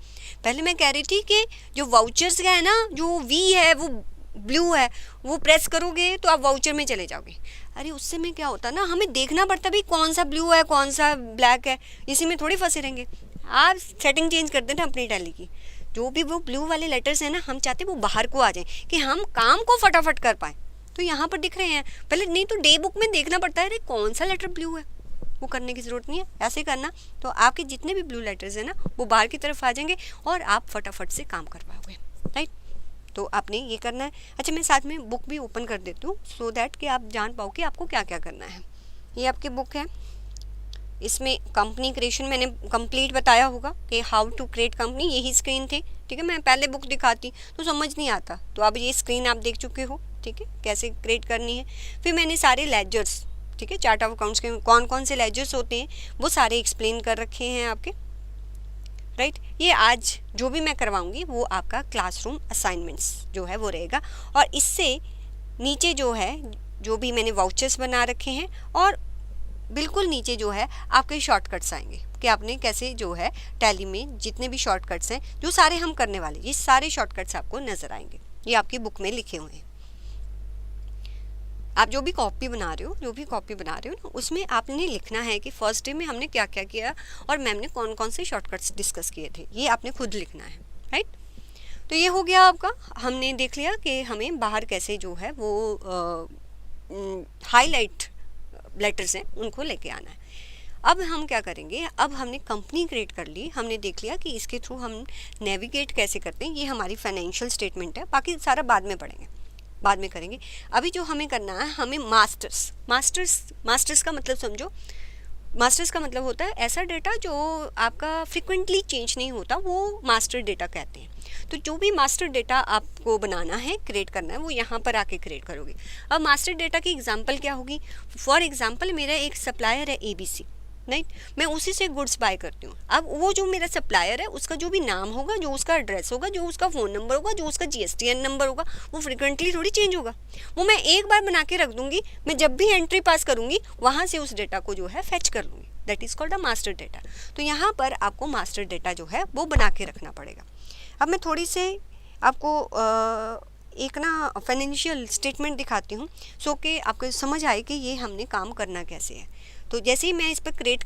पहले मैं कह रही थी कि जो वाउचर्स का है ना, जो वी है वो ब्लू है, वो प्रेस करोगे तो आप वाउचर में चले जाओगे। अरे उससे में क्या होता ना, हमें देखना पड़ता भी कौन सा ब्लू है कौन सा ब्लैक है, इसी में थोड़ी फंसे रहेंगे। आप सेटिंग चेंज कर देना अपनी टैली की, जो भी वो ब्लू वाले लेटर्स हैं ना, हम चाहते वो बाहर को आ जाएं कि हम काम को फटाफट कर पाएँ। तो यहाँ पर दिख रहे हैं, पहले नहीं तो डे बुक में देखना पड़ता है अरे कौन सा लेटर ब्लू है, वो करने की ज़रूरत नहीं है। ऐसे करना तो आपके जितने भी ब्लू लेटर्स हैं ना वो बाहर की तरफ आ जाएंगे और आप फटाफट से काम कर पाओगे, राइट। तो आपने ये करना है। अच्छा, मैं साथ में बुक भी ओपन कर देती हूँ सो दैट कि आप जान पाओ कि आपको क्या क्या करना है। ये आपकी बुक है, इसमें कंपनी क्रिएशन मैंने कंप्लीट बताया होगा कि हाउ टू क्रिएट कंपनी, यही स्क्रीन थी। ठीक है, मैं पहले बुक दिखाती तो समझ नहीं आता, तो अब ये स्क्रीन आप देख चुके हो। ठीक है, कैसे क्रिएट करनी है। फिर मैंने सारे लेजर्स, ठीक है। चार्ट ऑफ अकाउंट्स के कौन कौन से लेजर्स होते हैं वो सारे एक्सप्लेन कर रखे हैं आपके, राइट। ये आज जो भी मैं करवाऊंगी वो आपका क्लासरूम असाइनमेंट्स जो है वो रहेगा, और इससे नीचे जो है जो भी मैंने वाउचर्स बना रखे हैं, और बिल्कुल नीचे जो है आपके शॉर्टकट्स आएंगे कि आपने कैसे जो है टैली में जितने भी शॉर्टकट्स हैं जो सारे हम करने वाले, ये सारे शॉर्टकट्स आपको नज़र आएंगे। ये आपकी बुक में लिखे हुए हैं। आप जो भी कॉपी बना रहे हो ना, उसमें आपने लिखना है कि फर्स्ट डे में हमने क्या क्या किया और मैम ने कौन कौन से शॉर्टकट्स डिस्कस किए थे, ये आपने खुद लिखना है, राइट। तो ये हो गया आपका, हमने देख लिया कि हमें बाहर कैसे जो है वो हाईलाइट लेटर्स हैं उनको लेके आना है। अब हम क्या करेंगे, अब हमने कंपनी क्रिएट कर ली, हमने देख लिया कि इसके थ्रू हम नेविगेट कैसे करते हैं। ये हमारी फाइनेंशियल स्टेटमेंट है, बाकी सारा बाद में पढ़ेंगे, बाद में करेंगे। अभी जो हमें करना है, हमें मास्टर्स का मतलब समझो। मास्टर्स का मतलब होता है ऐसा डेटा जो आपका फ्रिक्वेंटली चेंज नहीं होता, वो मास्टर डेटा कहते हैं। तो जो भी मास्टर डेटा आपको बनाना है, क्रिएट करना है, वो यहाँ पर आके क्रिएट करोगे। अब मास्टर डेटा की एग्जांपल क्या होगी, फॉर एग्जांपल मेरा एक सप्लायर है ABC, राइट, मैं उसी से गुड्स बाय करती हूँ। अब वो जो मेरा सप्लायर है उसका जो भी नाम होगा, जो उसका एड्रेस होगा, जो उसका फ़ोन नंबर होगा, जो उसका GSTN नंबर होगा, वो फ्रिक्वेंटली थोड़ी चेंज होगा। वो मैं एक बार बना के रख दूँगी, मैं जब भी एंट्री पास करूँगी वहाँ से उस डेटा को जो है फैच कर लूँगी। That is called a master data. तो यहाँ पर आपको मास्टर डेटा जो है वो बना के रखना पड़ेगा। अब मैं थोड़ी से आपको एक ना फाइनेंशियल स्टेटमेंट दिखाती हूँ, सो कि आपको समझ आए कि ये हमने काम करना कैसे है। तो जैसे ही मैं इस पर क्रिएट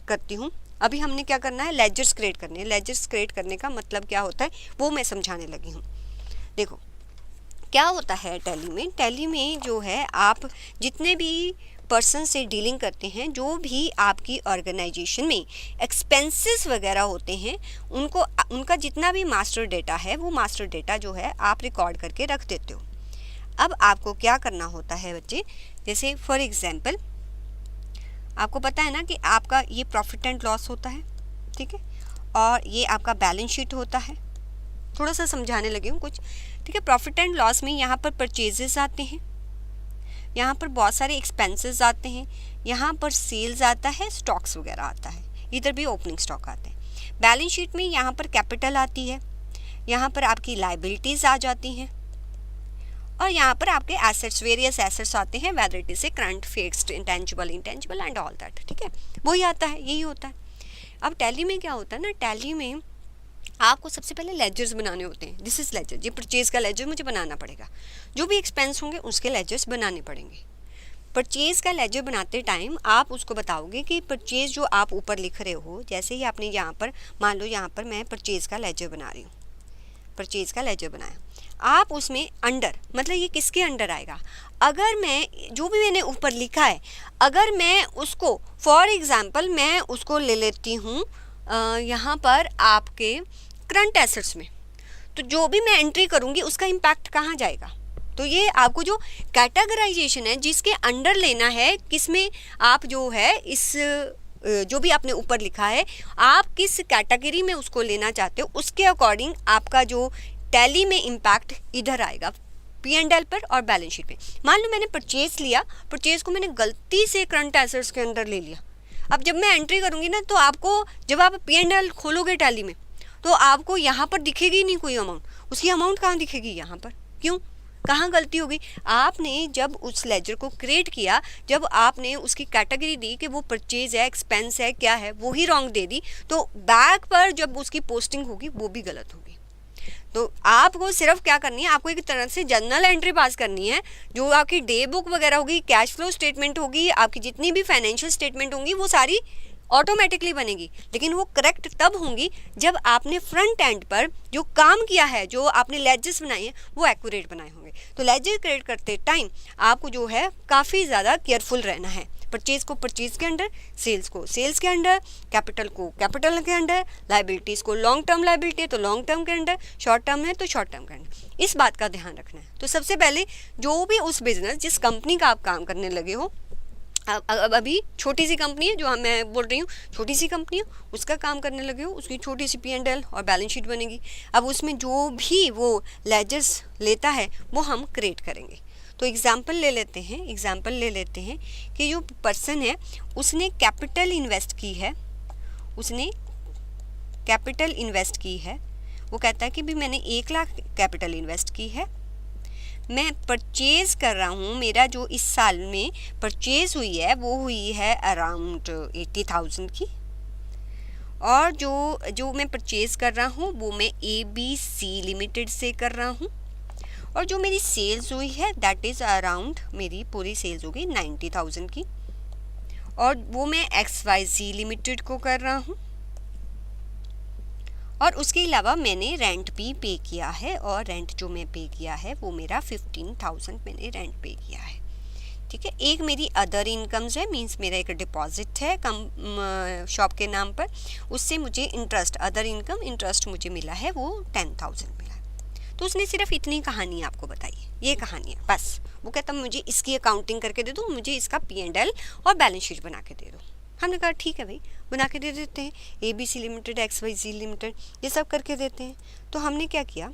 करती हूँ, अभी हमने क्या करना है, लेजर्स क्रिएट करने हैं। लेजर्स क्रिएट करने का मतलब क्या होता है वो मैं समझाने लगी हूँ। देखो क्या होता है टैली में जो है आप जितने भी पर्सन से डीलिंग करते हैं, जो भी आपकी ऑर्गेनाइजेशन में एक्सपेंसेस वगैरह होते हैं, उनका जितना भी मास्टर डेटा है वो मास्टर डेटा जो है आप रिकॉर्ड करके रख देते हो। अब आपको क्या करना होता है बच्चे, जैसे फॉर एग्जांपल आपको पता है ना कि आपका ये प्रॉफिट एंड लॉस होता है, ठीक है, और ये आपका बैलेंस शीट होता है। थोड़ा सा समझाने लगी हूँ कुछ, ठीक है। प्रॉफिट एंड लॉस में यहाँ पर परचेजेस आते हैं, यहाँ पर बहुत सारे एक्सपेंसेस आते हैं, यहाँ पर सेल्स आता है, स्टॉक्स वगैरह आता है, इधर भी ओपनिंग स्टॉक आते हैं। बैलेंस शीट में यहाँ पर कैपिटल आती है, यहाँ पर आपकी लाइबिलिटीज़ आ जाती हैं, और यहाँ पर आपके एसेट्स, वेरियस एसेट्स आते हैं, whether it is a current, fixed, intangible and all that, ठीक है, वही आता है, यही होता है। अब टैली में क्या होता है ना, टैली में आपको सबसे पहले लेजर्स बनाने होते हैं। दिस इज लेजर, ये परचेज का लेजर मुझे बनाना पड़ेगा, जो भी एक्सपेंस होंगे उसके लेजर्स बनाने पड़ेंगे। परचेज़ का लेजर बनाते टाइम आप उसको बताओगे कि परचेज़ जो आप ऊपर लिख रहे हो, जैसे ही आपने यहाँ पर मान लो यहाँ पर मैं परचेज़ का लेजर बना रही हूँ, परचेज़ का लेजर बनाया, आप उसमें अंडर, मतलब ये किसके अंडर आएगा, अगर मैं जो भी मैंने ऊपर लिखा है, अगर मैं उसको फॉर एग्ज़ाम्पल मैं उसको ले लेती हूँ यहाँ पर आपके करंट एसेट्स में, तो जो भी मैं एंट्री करूँगी उसका इम्पैक्ट कहाँ जाएगा। तो ये आपको जो कैटेगराइजेशन है जिसके अंडर लेना है, किसमें आप जो है इस जो भी आपने ऊपर लिखा है आप किस कैटेगरी में उसको लेना चाहते हो, उसके अकॉर्डिंग आपका जो टैली में इम्पैक्ट इधर आएगा P&L पर और बैलेंस शीट पे। मान लो मैंने परचेज लिया, परचेज को मैंने गलती से करंट एसेट्स के अंदर ले लिया, अब जब मैं एंट्री करूँगी ना तो आपको जब आप P&L खोलोगे टैली में तो आपको यहाँ पर दिखेगी नहीं कोई अमाउंट, उसकी अमाउंट कहाँ दिखेगी यहाँ पर, क्यों, कहाँ गलती होगी। आपने जब उस लेजर को क्रिएट किया, जब आपने उसकी कैटेगरी दी कि वो परचेज है, एक्सपेंस है, क्या है, वो ही रॉन्ग दे दी, तो बैक पर जब उसकी पोस्टिंग होगी वो भी गलत होगी। तो आपको सिर्फ क्या करनी है, आपको एक तरह से जर्नल एंट्री पास करनी है, जो आपकी डे बुक वगैरह होगी, कैश फ्लो स्टेटमेंट होगी, आपकी जितनी भी फाइनेंशियल स्टेटमेंट होंगी वो सारी ऑटोमेटिकली बनेगी, लेकिन वो करेक्ट तब होंगी जब आपने फ्रंट एंड पर जो काम किया है, जो आपने लेजर्स बनाए हैं वो एक्यूरेट बनाए होंगे। तो लेजर क्रिएट करते टाइम आपको जो है काफ़ी ज़्यादा केयरफुल रहना है। परचेज़ को परचेज़ के अंडर, सेल्स को सेल्स के अंडर, कैपिटल को कैपिटल के अंडर, लाइबिलिटीज़ को लॉन्ग टर्म लाइबिलिटी है तो लॉन्ग टर्म के अंडर, शॉर्ट टर्म है तो शॉर्ट टर्म के अंडर। इस बात का ध्यान रखना है। तो सबसे पहले जो भी उस बिज़नेस जिस कंपनी का आप काम करने लगे हो, अब अभी छोटी सी कंपनी है जो मैं बोल रही हूँ, छोटी सी कंपनी है, उसका काम करने लगे हो, उसकी छोटी सी P&L और बैलेंस शीट बनेगी। अब उसमें जो भी वो लेजर्स लेता है वो हम क्रिएट करेंगे। तो एग्जाम्पल ले लेते हैं कि जो पर्सन है उसने कैपिटल इन्वेस्ट की है, वो कहता है कि भी मैंने 1 लाख कैपिटल इन्वेस्ट की है, मैं परचेज कर रहा हूँ, मेरा जो इस साल में परचेज हुई है वो हुई है अराउंड 80,000 की, और जो मैं परचेज कर रहा हूँ वो मैं ABC लिमिटेड से कर रहा हूँ, और जो मेरी सेल्स हुई है दैट इज़ अराउंड, मेरी पूरी सेल्स हो गई 90,000 की, और वो मैं XYZ लिमिटेड को कर रहा हूँ, और उसके अलावा मैंने रेंट भी पे किया है, और रेंट जो मैं पे किया है वो मेरा 15,000 मैंने रेंट पे किया है। ठीक है, एक मेरी अदर इनकम्स है, मींस मेरा एक डिपॉजिट है शॉप के नाम पर, उससे मुझे इंटरेस्ट, अदर इनकम इंटरेस्ट मुझे मिला है, वो 10,000 मिला है। तो उसने सिर्फ इतनी कहानी आपको बताई, ये कहानी है बस। वो कहता मुझे इसकी अकाउंटिंग करके दे दो, मुझे इसका P&L और बैलेंस शीट बना के दे दो। हमने कहा ठीक है भाई, बना के दे देते हैं, ABC लिमिटेड, XYZ लिमिटेड, ये सब करके देते हैं। तो हमने क्या किया,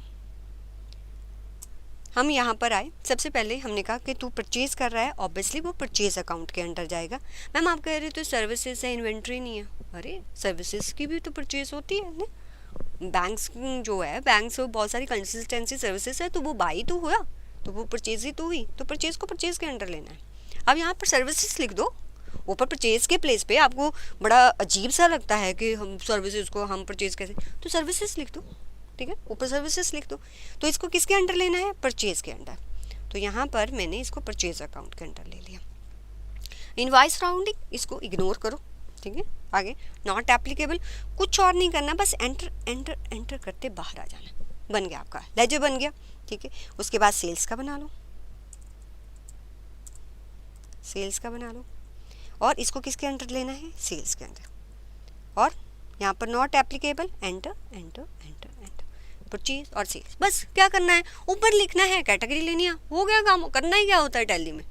हम यहाँ पर आए, सबसे पहले हमने कहा कि तू परचेज़ कर रहा है, ऑब्वियसली वो परचेज़ अकाउंट के अंडर जाएगा। मैम आप कह रहे तो सर्विसेज है, इन्वेंट्री नहीं है। अरे सर्विसेज की भी तो परचेज़ होती है ना, बैंक्स जो है, बैंक्स बहुत सारी कंसिस्टेंसी सर्विसेज है, तो वो बाई तो हुआ, तो वो परचेज़ ही तो हुई, तो परचेज़ को परचेज़ के अंडर लेना है। अब यहाँ पर सर्विसेज लिख दो, ऊपर परचेज़ के प्लेस पे आपको बड़ा अजीब सा लगता है कि हम सर्विसेज को हम परचेज़ कैसे, तो सर्विसेज लिख दो, ठीक है, ऊपर सर्विसेज लिख दो। तो इसको किसके अंडर लेना है, परचेज़ के अंडर। तो यहाँ पर मैंने इसको परचेज़ अकाउंट के अंडर ले लिया। इनवॉइस राउंडिंग इसको इग्नोर करो, ठीक है। आगे नॉट एप्लीकेबल, कुछ और नहीं करना, बस एंटर एंटर एंटर करते बाहर आ जाना, बन गया आपका लेजर बन गया, ठीक है। उसके बाद सेल्स का बना लो, सेल्स का बना लो, और इसको किसके अंडर लेना है, सेल्स के अंडर। और यहाँ पर not applicable, enter enter enter enter, purchase और सेल्स, बस क्या करना है, ऊपर लिखना है, कैटेगरी लेनी है, हो गया काम। करना ही क्या होता है टैली में,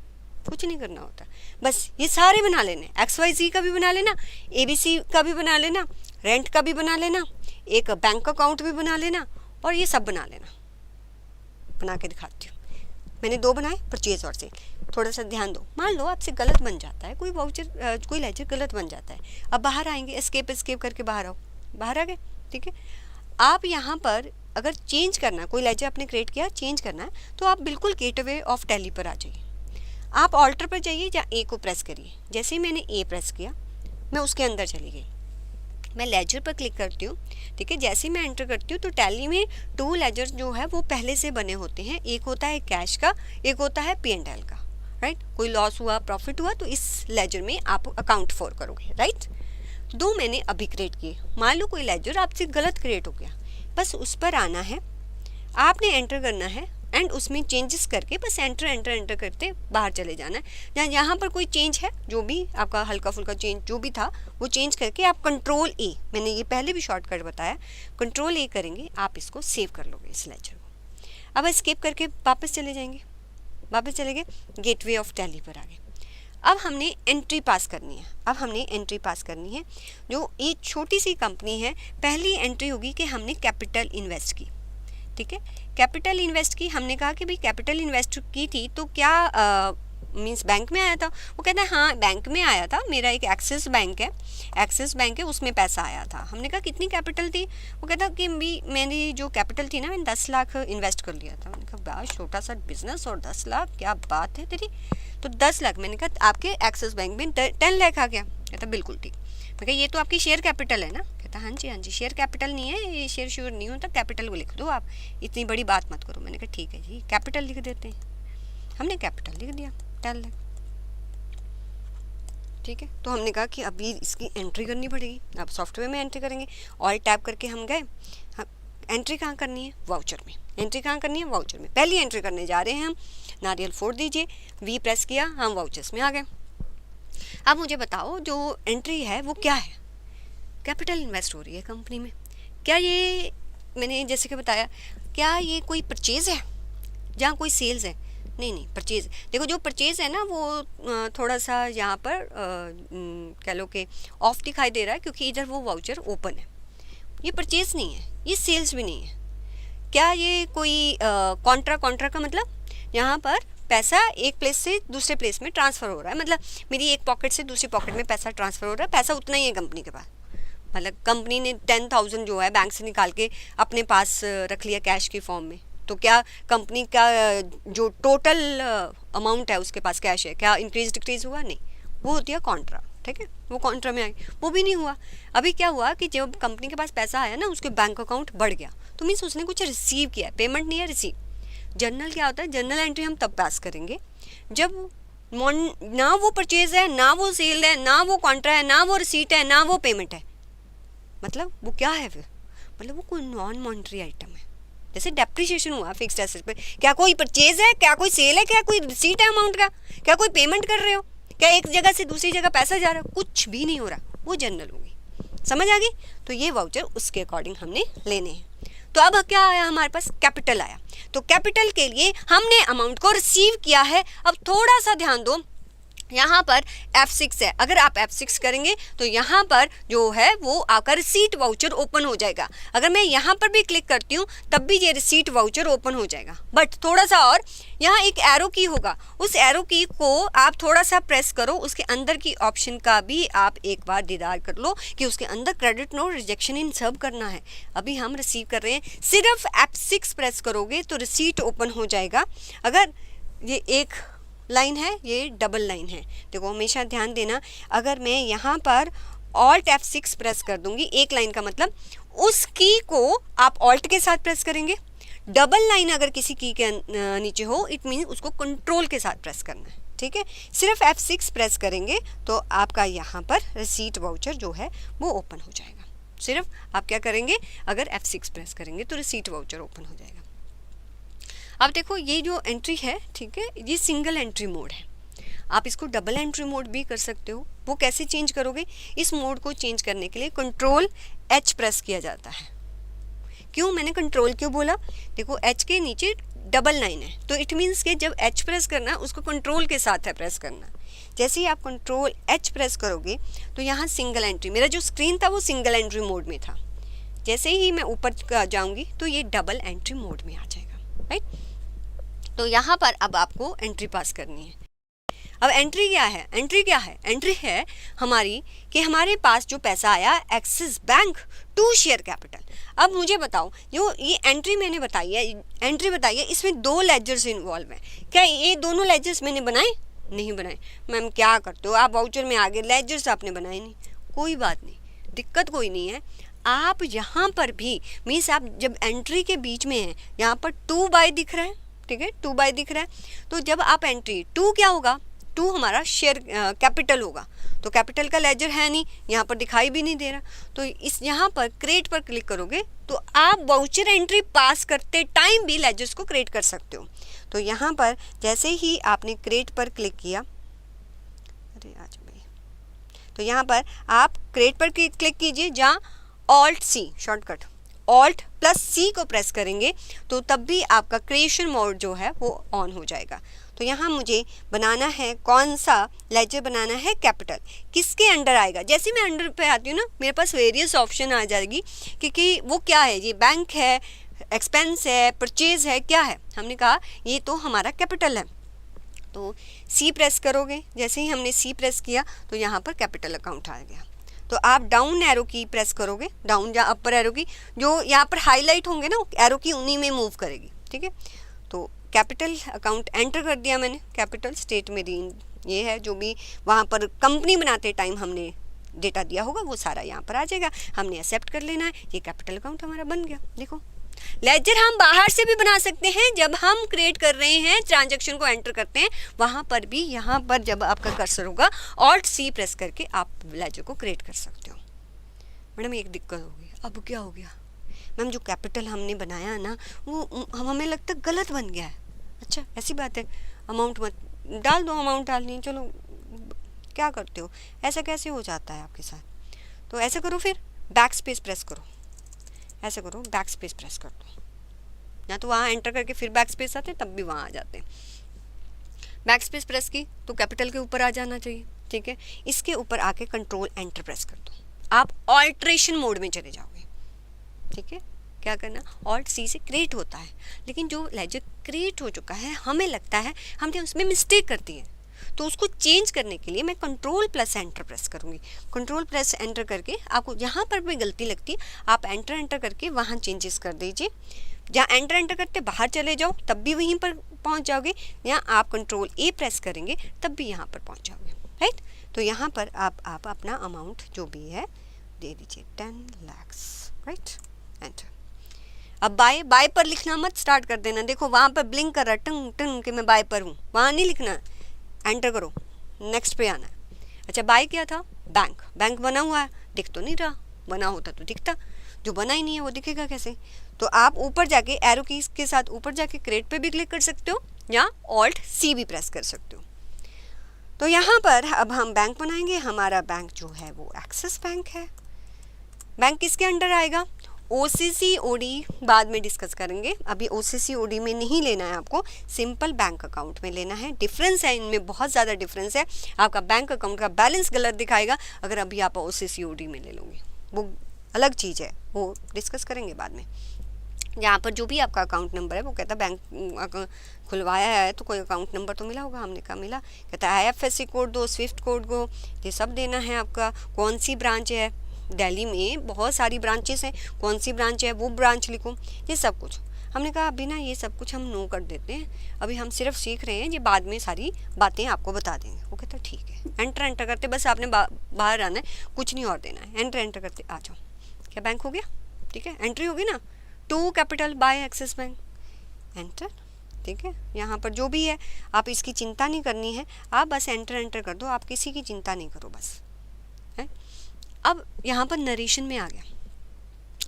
कुछ नहीं करना होता, बस ये सारे बना लेने, XYZ का भी बना लेना, ABC का भी बना लेना, रेंट का भी बना लेना, एक बैंक अकाउंट भी बना लेना, और ये सब बना लेना। बना के दिखाती हूँ, मैंने 2 बनाए, परचेज और सेल। थोड़ा सा ध्यान दो, मान लो आपसे गलत बन जाता है, कोई वाउचर कोई लेजर गलत बन जाता है, अब बाहर आएंगे, एस्केप करके बाहर आओ, बाहर आ गए, ठीक है। आप यहाँ पर अगर चेंज करना, कोई लेजर आपने क्रिएट किया, चेंज करना है, तो आप बिल्कुल गेटवे ऑफ टैली पर आ जाइए, आप ऑल्टर पर जाइए या A को प्रेस करिए। जैसे ही मैंने A प्रेस किया, मैं उसके अंदर चली गई, मैं लेजर पर क्लिक करती हूँ, ठीक है। जैसे ही मैं एंटर करती हूँ तो टैली में 2 लेजर जो है वो पहले से बने होते हैं, एक होता है कैश का, एक होता है P&L का, राइट। कोई लॉस हुआ, प्रॉफिट हुआ, तो इस लेजर में आप अकाउंट फॉर करोगे, राइट। 2 मैंने अभी क्रिएट किए, मान लो कोई लेजर आपसे गलत क्रिएट हो गया, बस उस पर आना है, आपने एंटर करना है, एंड उसमें चेंजेस करके बस एंटर एंटर एंटर करते बाहर चले जाना है। यहाँ पर कोई चेंज है, जो भी आपका हल्का फुल्का चेंज जो भी था वो चेंज करके आप कंट्रोल A, मैंने ये पहले भी शॉर्टकट बताया, कंट्रोल A करेंगे, आप इसको सेव कर लोगे इस लेजर को। अब एस्केप करके वापस चले जाएंगे, वापस चले गए, गेटवे ऑफ टैली पर आ गए। अब हमने एंट्री पास करनी है, अब हमने एंट्री पास करनी है, जो एक छोटी सी कंपनी है, पहली एंट्री होगी कि हमने कैपिटल इन्वेस्ट की, ठीक है। कैपिटल इन्वेस्ट की, हमने कहा कि भाई कैपिटल इन्वेस्ट की थी तो क्या मींस बैंक में आया था, वो कहता है हाँ बैंक में आया था, मेरा एक एक्सिस बैंक है, उसमें पैसा आया था। हमने कहा कितनी कैपिटल थी, वो कहता कि भी मेरी जो कैपिटल थी ना, मैंने 10 लाख इन्वेस्ट कर लिया था। मैंने कहा बड़ा छोटा सा बिजनेस और 10 लाख, क्या बात है तेरी, तो 10 लाख। मैंने कहा आपके एक्सिस बैंक में 10 लाख आ गया, कहता बिल्कुल ठीक। मैं कहा ये तो आपकी शेयर कैपिटल है ना, कहता हाँ जी शेयर कैपिटल नहीं है, ये शेयर श्योर नहीं होता, कैपिटल को लिख दो, आप इतनी बड़ी बात मत करो। मैंने कहा ठीक है जी कैपिटल लिख देते हैं, हमने कैपिटल लिख दिया 10 लाख, ठीक है। तो हमने कहा कि अभी इसकी एंट्री करनी पड़ेगी, अब सॉफ्टवेयर में एंट्री करेंगे, ऑल टैप करके हम गए, एंट्री कहाँ करनी है, वाउचर में, एंट्री कहाँ करनी है, वाउचर में। पहली एंट्री करने जा रहे हैं हम, नारियल फोड़ दीजिए, V प्रेस किया, हम वाउचर्स में आ गए। अब मुझे बताओ जो एंट्री है वो क्या है, कैपिटल इन्वेस्ट हो रही है कंपनी में, क्या ये मैंने जैसे कि बताया, क्या ये कोई परचेज़ है जहाँ कोई सेल्स है, नहीं परचेज़। देखो जो परचेज़ है ना वो थोड़ा सा यहाँ पर कह लो कि ऑफ दिखाई दे रहा है, क्योंकि इधर वो वाउचर ओपन है, ये परचेज़ नहीं है, ये सेल्स भी नहीं है। क्या ये कोई कॉन्ट्रा का मतलब, यहाँ पर पैसा एक प्लेस से दूसरे प्लेस में ट्रांसफ़र हो रहा है, मतलब मेरी एक पॉकेट से दूसरी पॉकेट में पैसा ट्रांसफ़र हो रहा है, पैसा उतना ही है कंपनी के पास। मतलब कंपनी ने 10,000 जो है बैंक से निकाल के अपने पास रख लिया कैश की फॉर्म में, तो क्या कंपनी का जो टोटल अमाउंट है उसके पास कैश है, क्या इंक्रीज डिक्रीज हुआ? नहीं, वो होती है कॉन्ट्रा। ठीक है, वो कॉन्ट्रा में आई, वो भी नहीं हुआ। अभी क्या हुआ कि जब कंपनी के पास पैसा आया ना, उसके बैंक अकाउंट बढ़ गया, तो मीन्स उसने कुछ रिसीव किया है, पेमेंट नहीं है, रिसीव। जर्नल क्या होता है? जर्नल एंट्री हम तब पास करेंगे जब ना वो परचेज है, ना वो सेल है, ना वो कॉन्ट्रा है, ना वो रिसीट है, ना वो पेमेंट है। मतलब वो क्या है फिर? मतलब वो कोई नॉन मॉनिटरी आइटम है। जैसे डेप्रिसिएशन हुआ फिक्स्ड एसेट पे, क्या कोई परचेज है, क्या कोई सेल है, क्या कोई रिसीट है अमाउंट का, क्या कोई पेमेंट कर रहे हो, क्या एक जगह से दूसरी जगह पैसा जा रहा है? कुछ भी नहीं हो रहा, वो जर्नल होगी। समझ आ गई? तो ये वाउचर उसके अकॉर्डिंग हमने लेने हैं। तो अब क्या आया हमारे पास? कैपिटल आया। तो कैपिटल के लिए हमने अमाउंट को रिसीव किया है। अब थोड़ा सा ध्यान दो, यहाँ पर F6 है, अगर आप F6 करेंगे तो यहाँ पर जो है वो आपका रिसीट वाउचर ओपन हो जाएगा। अगर मैं यहाँ पर भी क्लिक करती हूँ तब भी ये रिसीट वाउचर ओपन हो जाएगा। बट थोड़ा सा और, यहाँ एक एरो की होगा, उस एरो की को आप थोड़ा सा प्रेस करो, उसके अंदर की ऑप्शन का भी आप एक बार दीदार कर लो कि उसके अंदर क्रेडिट नोट रिजेक्शन इन सब करना है। अभी हम रिसीव कर रहे हैं, सिर्फ F6 प्रेस करोगे तो रिसीट ओपन हो जाएगा। अगर ये एक लाइन है, ये डबल लाइन है, देखो हमेशा ध्यान देना। अगर मैं यहाँ पर Alt F6 प्रेस कर दूंगी, एक लाइन का मतलब उस की को आप Alt के साथ प्रेस करेंगे। डबल लाइन अगर किसी की के नीचे हो, इट मीन उसको कंट्रोल के साथ प्रेस करना है। ठीक है, सिर्फ F6 प्रेस करेंगे तो आपका यहाँ पर रिसीट वाउचर जो है वो ओपन हो जाएगा। सिर्फ आप क्या करेंगे, अगर F6 प्रेस करेंगे तो रिसीट वाउचर ओपन हो जाएगा। अब देखो ये जो एंट्री है, ठीक है, ये सिंगल एंट्री मोड है। आप इसको डबल एंट्री मोड भी कर सकते हो। वो कैसे चेंज करोगे? इस मोड को चेंज करने के लिए कंट्रोल H प्रेस किया जाता है। क्यों मैंने कंट्रोल क्यों बोला? देखो H के नीचे डबल लाइन है, तो इट मीन्स कि जब H प्रेस करना है उसको कंट्रोल के साथ है प्रेस करना। जैसे ही आप कंट्रोल H प्रेस करोगे तो यहाँ सिंगल एंट्री, मेरा जो स्क्रीन था वो सिंगल एंट्री मोड में था। जैसे ही मैं ऊपर जाऊँगी तो ये डबल एंट्री मोड में आ जाएगा। राइट, तो यहाँ पर अब आपको एंट्री पास करनी है। अब एंट्री क्या है? एंट्री है हमारी कि हमारे पास जो पैसा आया Axis bank to share capital. अब मुझे बताओ, जो ये एंट्री मैंने बताई है, इसमें दो लेजर्स इन्वॉल्व हैं। क्या ये दोनों लेजर्स मैंने बनाए? नहीं बनाए। मैम क्या करते हो आप, वाउचर में आगे लेजर्स आपने बनाए नहीं। कोई बात नहीं, दिक्कत कोई नहीं है। आप यहाँ पर भी मीन्स आप जब एंट्री के बीच में है, यहाँ पर 2 बाय दिख रहा है, ठीक है, 2 बाय दिख रहा है, तो जब आप एंट्री 2 क्या होगा? 2 हमारा शेयर कैपिटल होगा, तो कैपिटल का लेजर है नहीं, यहाँ पर दिखाई भी नहीं दे रहा। तो इस यहाँ पर क्रिएट पर क्लिक करोगे तो आप वाउचर एंट्री पास करते टाइम भी लेजर्स को क्रिएट कर सकते हो। तो यहाँ पर जैसे ही आपने क्रिएट पर क्लिक किया, अरे आज भाई, तो यहाँ पर आप क्रिएट पर क्लिक कीजिए, जहाँ Alt C shortcut Alt plus C को प्रेस करेंगे तो तब भी आपका क्रिएशन मोड जो है वो ऑन हो जाएगा। तो यहाँ मुझे बनाना है, कौन सा लेजर बनाना है? कैपिटल। किसके अंडर आएगा? जैसे मैं अंडर पे आती हूँ ना, मेरे पास वेरियस ऑप्शन आ जाएगी, क्योंकि वो क्या है, ये बैंक है, एक्सपेंस है, परचेज है, क्या है? हमने कहा ये तो हमारा कैपिटल है। तो C प्रेस करोगे, जैसे ही हमने C प्रेस किया तो यहाँ पर कैपिटल अकाउंट आ गया। तो आप डाउन एरो की प्रेस करोगे, डाउन या अपर एरो की, जो यहाँ पर हाईलाइट होंगे ना एरो की, उन्हीं में मूव करेगी। ठीक है, तो कैपिटल अकाउंट एंटर कर दिया मैंने। कैपिटल स्टेट मेरी ये है, जो भी वहाँ पर कंपनी बनाते टाइम हमने डेटा दिया होगा वो सारा यहाँ पर आ जाएगा, हमने एक्सेप्ट कर लेना है। ये कैपिटल अकाउंट हमारा बन गया। देखो, लेजर हम बाहर से भी बना सकते हैं। जब हम क्रिएट कर रहे हैं, ट्रांजैक्शन को एंटर करते हैं, वहाँ पर भी यहाँ पर जब आपका कर्सर होगा Alt C प्रेस करके आप लेजर को क्रिएट कर सकते हो। मैडम एक दिक्कत हो गई, अब क्या हो गया? मैम जो कैपिटल हमने बनाया ना वो हमें लगता गलत बन गया है। अच्छा ऐसी बात है, अमाउंट मत डाल दो, अमाउंट डालनी है, चलो क्या करते हो, ऐसा कैसे हो जाता है आपके साथ? तो ऐसा करो, फिर बैक स्पेस प्रेस करो, ऐसे करो, बैक स्पेस प्रेस कर दो, या तो वहाँ एंटर करके फिर बैक स्पेस आते तब भी वहाँ आ जाते हैं। बैक स्पेस प्रेस की तो कैपिटल के ऊपर आ जाना चाहिए। ठीक है, इसके ऊपर आके कंट्रोल एंटर प्रेस कर दो, आप ऑल्ट्रेशन मोड में चले जाओगे। ठीक है, क्या करना, ऑल्ट सी से क्रिएट होता है। लेकिन जो लेजर क्रिएट हो चुका है हमें लगता है हमने उसमें मिस्टेक कर दी है, तो उसको चेंज करने के लिए मैं कंट्रोल प्लस एंटर प्रेस करूँगी। कंट्रोल प्लस एंटर करके आपको जहाँ पर भी गलती लगती है आप एंटर करके वहाँ चेंजेस कर दीजिए। जहाँ एंटर करते बाहर चले जाओ तब भी वहीं पर पहुँच जाओगे, या आप कंट्रोल ए प्रेस करेंगे तब भी यहाँ पर पहुँच जाओगे, राइट। तो यहाँ पर आप अपना अमाउंट जो भी है दे दीजिए 10 लाख, राइट, एंटर। अब बाय पर लिखना मत स्टार्ट कर देना, देखो वहाँ पर ब्लिंक कर रहा है टंग टंग कि मैं बाय पर हूँ, वहाँ नहीं लिखना, एंटर करो, नेक्स्ट पे आना है। अच्छा बाय क्या था, बैंक बना हुआ है, दिख तो नहीं रहा, बना होता तो दिखता, जो बना ही नहीं है वो दिखेगा कैसे। तो आप ऊपर जाके एरो कीज के साथ ऊपर जाके क्रिएट पे भी क्लिक कर सकते हो या ऑल्ट सी भी प्रेस कर सकते हो। तो यहाँ पर अब हम बैंक बनाएंगे, हमारा बैंक जो है वो एक्सिस बैंक है। बैंक किसके अंडर आएगा, OCCOD बाद में डिस्कस करेंगे, अभी OCCOD में नहीं लेना है आपको, सिंपल बैंक अकाउंट में लेना है। डिफरेंस है इनमें, बहुत ज़्यादा डिफरेंस है, आपका बैंक अकाउंट का बैलेंस गलत दिखाएगा अगर अभी आप OCCOD में ले लोगे, वो अलग चीज़ है, वो डिस्कस करेंगे बाद में। यहाँ पर जो भी आपका अकाउंट नंबर है वो कहता है बैंक खुलवाया है तो कोई अकाउंट नंबर तो मिला होगा, हमने कहा मिला, कहता है IFSC कोड दो, स्विफ्ट कोड दो, ये सब देना है आपका। कौन सी ब्रांच है, दिल्ली में बहुत सारी ब्रांचेस हैं, कौन सी ब्रांच है वो ब्रांच लिखो, ये सब कुछ। हमने कहा अभी ना ये सब कुछ हम नो कर देते हैं, अभी हम सिर्फ सीख रहे हैं, ये बाद में सारी बातें आपको बता देंगे। वो कहता है ठीक है। एंटर करते बस आपने बाहर आना है, कुछ नहीं और देना है, एंटर करते आ जाओ। क्या बैंक हो गया, ठीक है, एंट्री होगी ना, to capital by Axis bank, enter, ठीक है। यहाँ पर जो भी है आप इसकी चिंता नहीं करनी है, आप बस एंटर कर दो, आप किसी की चिंता नहीं करो बस, है। अब यहाँ पर नरेशन में आ गया,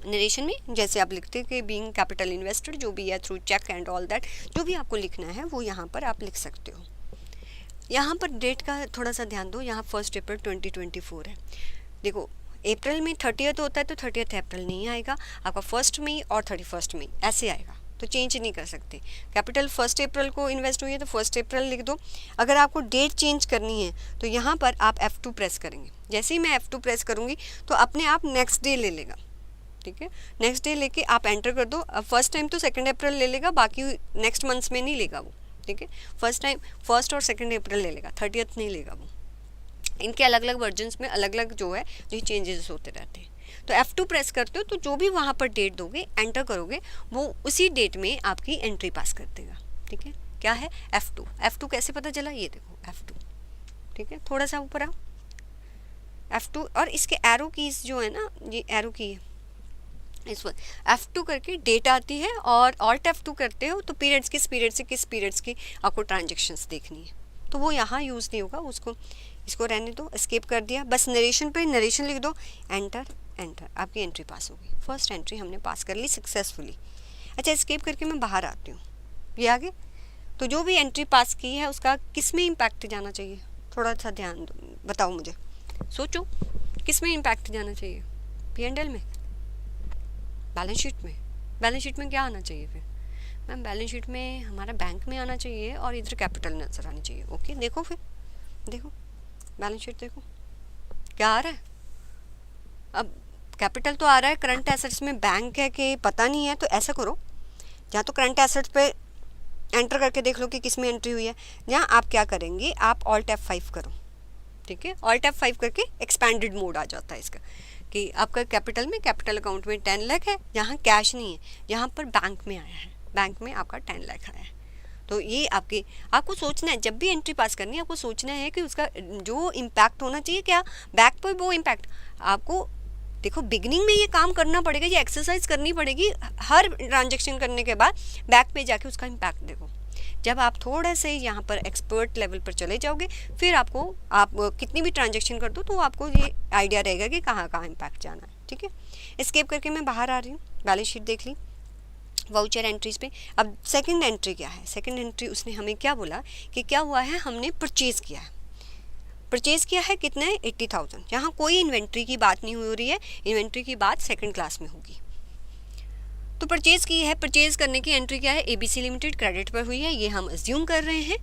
नरेशन में जैसे आप लिखते हैं कि बीइंग कैपिटल इन्वेस्टर जो भी है through cheque and all that, जो भी आपको लिखना है वो यहाँ पर आप लिख सकते हो। यहाँ पर डेट का थोड़ा सा ध्यान दो, यहाँ 1 अप्रैल 2024 है। देखो अप्रैल में 30th होता है तो 30th अप्रैल नहीं आएगा, आपका 1 मई और 31 मई ऐसे आएगा, तो चेंज नहीं कर सकते। कैपिटल 1 अप्रैल को इन्वेस्ट हुई है तो 1 अप्रैल लिख दो। अगर आपको डेट चेंज करनी है तो यहाँ पर आप F2 प्रेस करेंगे, जैसे ही मैं F2 प्रेस करूँगी तो अपने आप नेक्स्ट डे ले लेगा, ठीक है। नेक्स्ट डे लेके आप एंटर कर दो। अब फर्स्ट टाइम तो 2 अप्रैल ले लेगा, बाकी नेक्स्ट मंथ्स में नहीं लेगा वो, ठीक है। फर्स्ट टाइम 1 और 2 अप्रैल ले लेगा, 30th नहीं लेगा वो। इनके अलग अलग वर्जन्स में अलग अलग जो है जो चेंजेस होते रहते हैं। तो F2 प्रेस करते हो तो जो भी वहाँ पर डेट दोगे एंटर करोगे वो उसी डेट में आपकी एंट्री पास कर देगा, ठीक है। क्या है F2 कैसे पता चला, ये देखो F2, ठीक है। थोड़ा सा ऊपर आओ, F2 और इसके एरो कीज जो है ना, ये एरो की है, इस पर F2 करके डेट आती है, और ऑल्ट F2 करते हो तो पीरियड्स किस पीरियड से किस पीरियड्स की आपको ट्रांजेक्शन्स देखनी है, तो वो यहाँ यूज़ नहीं होगा, उसको इसको रहने दो, एस्केप कर दिया। बस नरेशन पे नरेशन लिख दो, एंटर, आपकी एंट्री पास होगी। फर्स्ट एंट्री हमने पास कर ली सक्सेसफुली। अच्छा एस्केप करके मैं बाहर आती हूँ, ये आगे। तो जो भी एंट्री पास की है उसका किस में इम्पैक्ट जाना चाहिए, थोड़ा सा ध्यान बताओ मुझे, सोचो किस में इम्पैक्ट जाना चाहिए, P&L में, बैलेंस शीट में क्या आना चाहिए फिर मैम, बैलेंस शीट में हमारा बैंक में आना चाहिए और इधर कैपिटल नजर आनी चाहिए। ओके देखो फिर, देखो बैलेंस शीट देखो क्या आ रहा है। अब कैपिटल तो आ रहा है, करंट एसेट्स में बैंक है कि पता नहीं है, तो ऐसा करो या तो करंट एसेट्स पे एंटर करके देख लो कि किस में एंट्री हुई है, या आप क्या करेंगे, आप ऑल्ट F5 करो, ठीक है। ऑल्ट F5 करके एक्सपैंडेड मोड आ जाता है इसका, कि आपका कैपिटल अकाउंट में 10 लाख है, यहाँ कैश नहीं है, यहाँ पर बैंक में आया है, बैंक में आपका 10 लाख आया है। तो ये आपको सोचना है, जब भी एंट्री पास करनी है आपको सोचना है कि उसका जो इम्पैक्ट होना चाहिए क्या बैक पर, वो इम्पैक्ट आपको देखो बिगिनिंग में ये काम करना पड़ेगा, ये एक्सरसाइज करनी पड़ेगी, हर ट्रांजेक्शन करने के बाद बैक पे जाके उसका इम्पैक्ट देखो। जब आप थोड़ा से यहाँ पर एक्सपर्ट लेवल पर चले जाओगे फिर आप कितनी भी ट्रांजेक्शन कर दो तो आपको ये आइडिया रहेगा कि कहाँ कहाँ इम्पैक्ट जाना है, ठीक है। एस्केप करके मैं बाहर आ रही हूँ, बैलेंस शीट देख ली, वाउचर एंट्रीज पे। अब सेकंड एंट्री क्या है, सेकंड एंट्री उसने हमें क्या बोला कि क्या हुआ है, हमने परचेज़ किया है, कितना है 80,000। यहाँ कोई इन्वेंट्री की बात नहीं हो रही है, इन्वेंट्री की बात सेकंड क्लास में होगी। तो परचेज़ की है, परचेज़ करने की एंट्री क्या है, ABC लिमिटेड क्रेडिट पर हुई है, ये हम अज्यूम कर रहे हैं,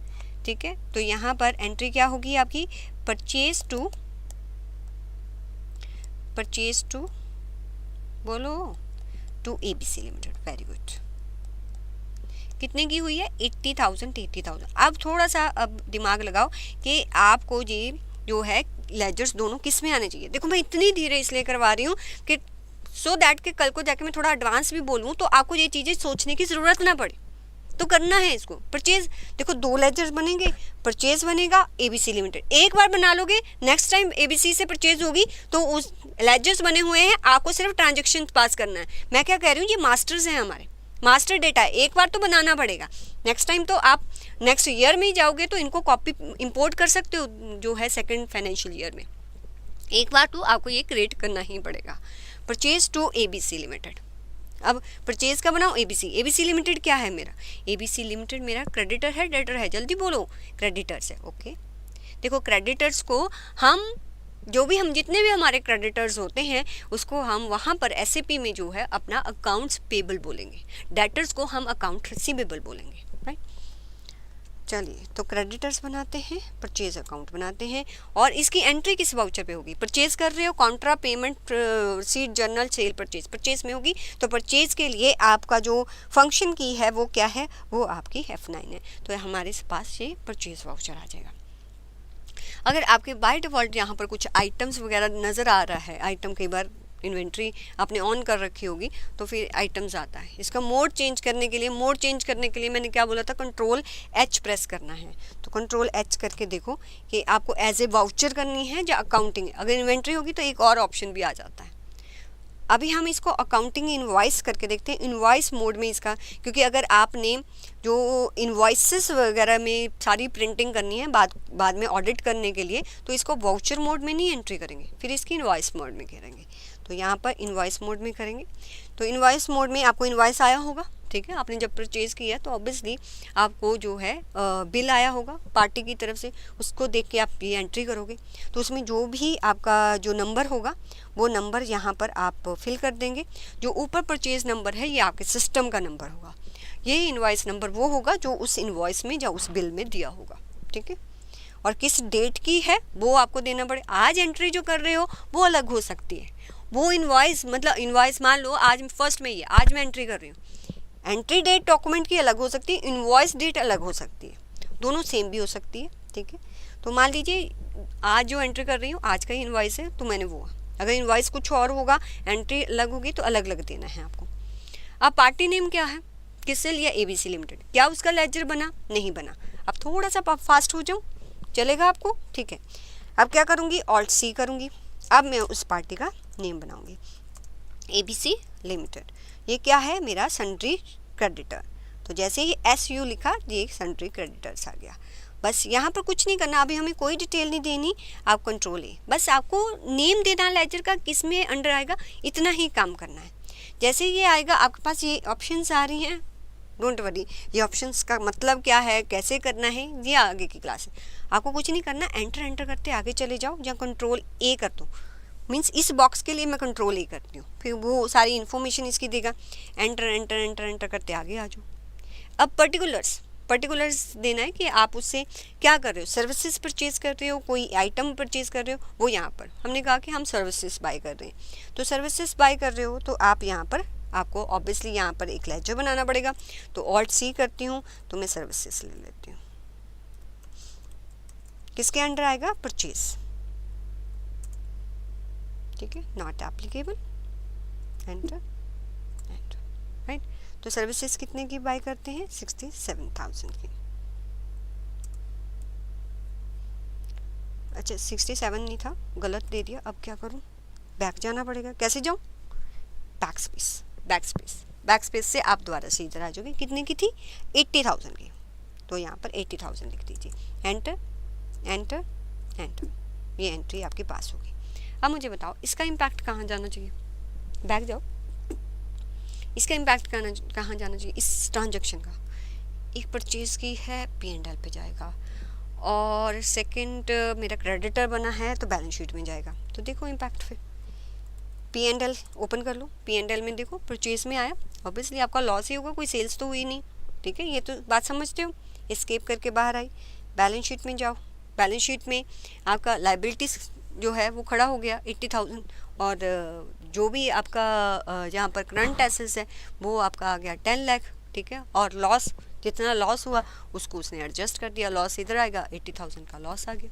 ठीक है। तो यहाँ पर एंट्री क्या होगी आपकी, परचेज टू बोलो to ABC limited. Very good. कितने की हुई है? 80,000 80,000। अब थोड़ा सा अब दिमाग लगाओ कि आपको ये जो है लेजर्स दोनों किस में आने चाहिए। देखो मैं इतनी धीरे इसलिए करवा रही हूँ कि सो दैट कि कल को जाके मैं थोड़ा एडवांस भी बोलूँ तो आपको ये चीज़ें सोचने की ज़रूरत ना पड़े। तो करना है इसको। परचेज, देखो 2 लेजर्स बनेंगे, परचेज बनेगा ABC लिमिटेड। एक बार बना लोगे, नेक्स्ट टाइम ABC से परचेज होगी तो उस लेजर्स बने हुए हैं, आपको सिर्फ ट्रांजेक्शन पास करना है। मैं क्या कह रही हूँ, ये मास्टर्स हैं हमारे, मास्टर डेटा है, एक बार तो बनाना पड़ेगा। नेक्स्ट टाइम तो आप नेक्स्ट ईयर में ही जाओगे तो इनको कॉपी इंपोर्ट कर सकते हो, जो है सेकेंड फाइनेंशियल ईयर में। एक बार तो आपको ये क्रिएट करना ही पड़ेगा। Purchase to ABC limited. अब परचेज का बनाओ ABC लिमिटेड क्या है मेरा? ABC लिमिटेड मेरा क्रेडिटर है, डेटर है? जल्दी बोलो। क्रेडिटर्स है। ओके, देखो क्रेडिटर्स को हम जितने भी हमारे क्रेडिटर्स होते हैं उसको हम वहाँ पर SAP में जो है अपना अकाउंट्स पेबल बोलेंगे, डेटर्स को हम अकाउंट रिसीवेबल बोलेंगे, राइट। चलिए, तो क्रेडिटर्स बनाते हैं, परचेज अकाउंट बनाते हैं, और इसकी एंट्री किस वाउचर पे होगी? परचेज कर रहे हो, Contra payment seat journal cell purchase में होगी। तो परचेज के लिए आपका जो फंक्शन की है वो क्या है? वो आपकी F9 है। तो हमारे पास ये परचेज वाउचर आ जाएगा। अगर आपके बाय डिफ़ॉल्ट यहाँ पर कुछ आइटम्स वगैरह नज़र आ रहा है, आइटम कई बार इन्वेंट्री आपने ऑन कर रखी होगी तो फिर आइटम्स आता है। इसका मोड चेंज करने के लिए मैंने क्या बोला था? Ctrl+H प्रेस करना है। तो Ctrl+H करके देखो कि आपको एज ए वाउचर करनी है या अकाउंटिंग। अगर इन्वेंट्री होगी तो एक और ऑप्शन भी आ जाता है। अभी हम इसको अकाउंटिंग इनवॉइस करके देखते हैं, इनवॉइस मोड में इसका, क्योंकि अगर आपने जो इनवॉइसेस वगैरह में सारी प्रिंटिंग करनी है बाद में ऑडिट करने के लिए, तो इसको वाउचर मोड में नहीं एंट्री करेंगे, फिर इसकी इनवॉइस मोड में करेंगे। तो यहाँ पर इनवॉइस मोड में करेंगे। तो इनवॉइस मोड में आपको इनवॉइस आया होगा, ठीक है। आपने जब परचेज़ किया तो ऑब्वियसली आपको जो है बिल आया होगा पार्टी की तरफ से, उसको देख के आप ये एंट्री करोगे। तो उसमें जो भी आपका जो नंबर होगा वो नंबर यहाँ पर आप फिल कर देंगे। जो ऊपर परचेज़ नंबर है ये आपके सिस्टम का नंबर होगा, ये इनवॉइस नंबर वो होगा जो उस इनवॉइस में या उस बिल में दिया होगा, ठीक है। और किस डेट की है वो आपको देना पड़े। आज एंट्री जो कर रहे हो वो अलग हो सकती है, वो इनवॉइस मतलब इनवॉइस मान लो आज फर्स्ट में ही है, आज मैं एंट्री कर रही हूँ, एंट्री डेट डॉक्यूमेंट की अलग हो सकती है, इनवॉइस डेट अलग हो सकती है, दोनों सेम भी हो सकती है, ठीक है। तो मान लीजिए आज जो एंट्री कर रही हूँ आज का ही इनवॉइस है तो मैंने वो, अगर इनवॉइस कुछ और होगा, एंट्री अलग होगी तो अलग अलग देना है आपको। अब पार्टी नेम क्या है, किससे लिया? ABC limited. क्या उसका लेजर बना? नहीं बना। अब थोड़ा सा फास्ट हो जाऊँ, चलेगा आपको? ठीक है। अब क्या करूँगी? Alt+C करूँगी। अब मैं उस पार्टी का नेम बनाऊँगी ABC लिमिटेड। ये क्या है? मेरा सन्ड्री क्रेडिटर। तो जैसे ही SU लिखा, ये सन्ड्री क्रेडिटर्स आ गया। बस यहाँ पर कुछ नहीं करना, अभी हमें कोई डिटेल नहीं देनी, आप Ctrl+A, बस आपको नेम देना लेजर का, किस में अंडर आएगा, इतना ही काम करना है। जैसे ये आएगा आपके पास ये ऑप्शंस आ रही हैं, डोंट वरी, ये ऑप्शंस का मतलब क्या है, कैसे करना है, ये आगे की क्लास है। आपको कुछ नहीं करना, एंटर करते आगे चले जाओ, या Ctrl+A कर दो। मीन्स इस बॉक्स के लिए मैं Ctrl+A करती हूँ, फिर वो सारी इन्फॉर्मेशन इसकी देगा। एंटर करते आगे आ जाओ। अब पर्टिकुलर्स देना है कि आप उससे क्या कर रहे हो, सर्विसेज परचेज कर रहे हो, कोई आइटम परचेज कर रहे हो, वो यहाँ पर हमने कहा कि हम सर्विसेज बाय कर रहे हैं। तो सर्विसेज बाय कर रहे हो तो आप यहाँ पर, आपको ऑब्वियसली यहाँ पर एक लेजर बनाना पड़ेगा। तो Alt+C करती हूँ, तो मैं सर्विसेज ले लेती हूँ। किसके अंडर आएगा? परचेज, ठीक है, नॉट एप्लीकेबल, एंटर, राइट। तो सर्विसेज कितने की बाय करते हैं? 67,000 की। अच्छा 67 नहीं था, गलत दे दिया। अब क्या करूं? बैक जाना पड़ेगा। कैसे जाऊं? बैक स्पेस से आप दोबारा से इधर आ जाओगे। कितने की थी? 80,000 की। तो यहाँ पर 80,000 लिख दीजिए। एंटर, ये एंट्री आपके पास होगी। अब मुझे बताओ इसका इम्पैक्ट कहाँ जाना चाहिए? बैक जाओ। इसका इम्पैक्ट कहाँ जाना चाहिए? इस ट्रांजैक्शन का, एक परचेज़ की है P&L पे जाएगा, और सेकंड मेरा क्रेडिटर बना है तो बैलेंस शीट में जाएगा। तो देखो इम्पैक्ट, फिर P&L ओपन कर लो, P&L में देखो परचेज़ में आया, ऑब्वियसली आपका लॉस ही होगा, कोई सेल्स तो हुई नहीं, ठीक है, ये तो बात समझते हो। एस्केप करके बाहर आई, बैलेंस शीट में जाओ। बैलेंस शीट में आपका लाइबिलिटीज जो है वो खड़ा हो गया 80,000, और जो भी आपका यहाँ पर करंट एसेट्स है वो आपका आ गया 10 लाख, ठीक है, और लॉस जितना लॉस हुआ उसको उसने एडजस्ट कर दिया, लॉस इधर आएगा, 80,000 का लॉस आ गया,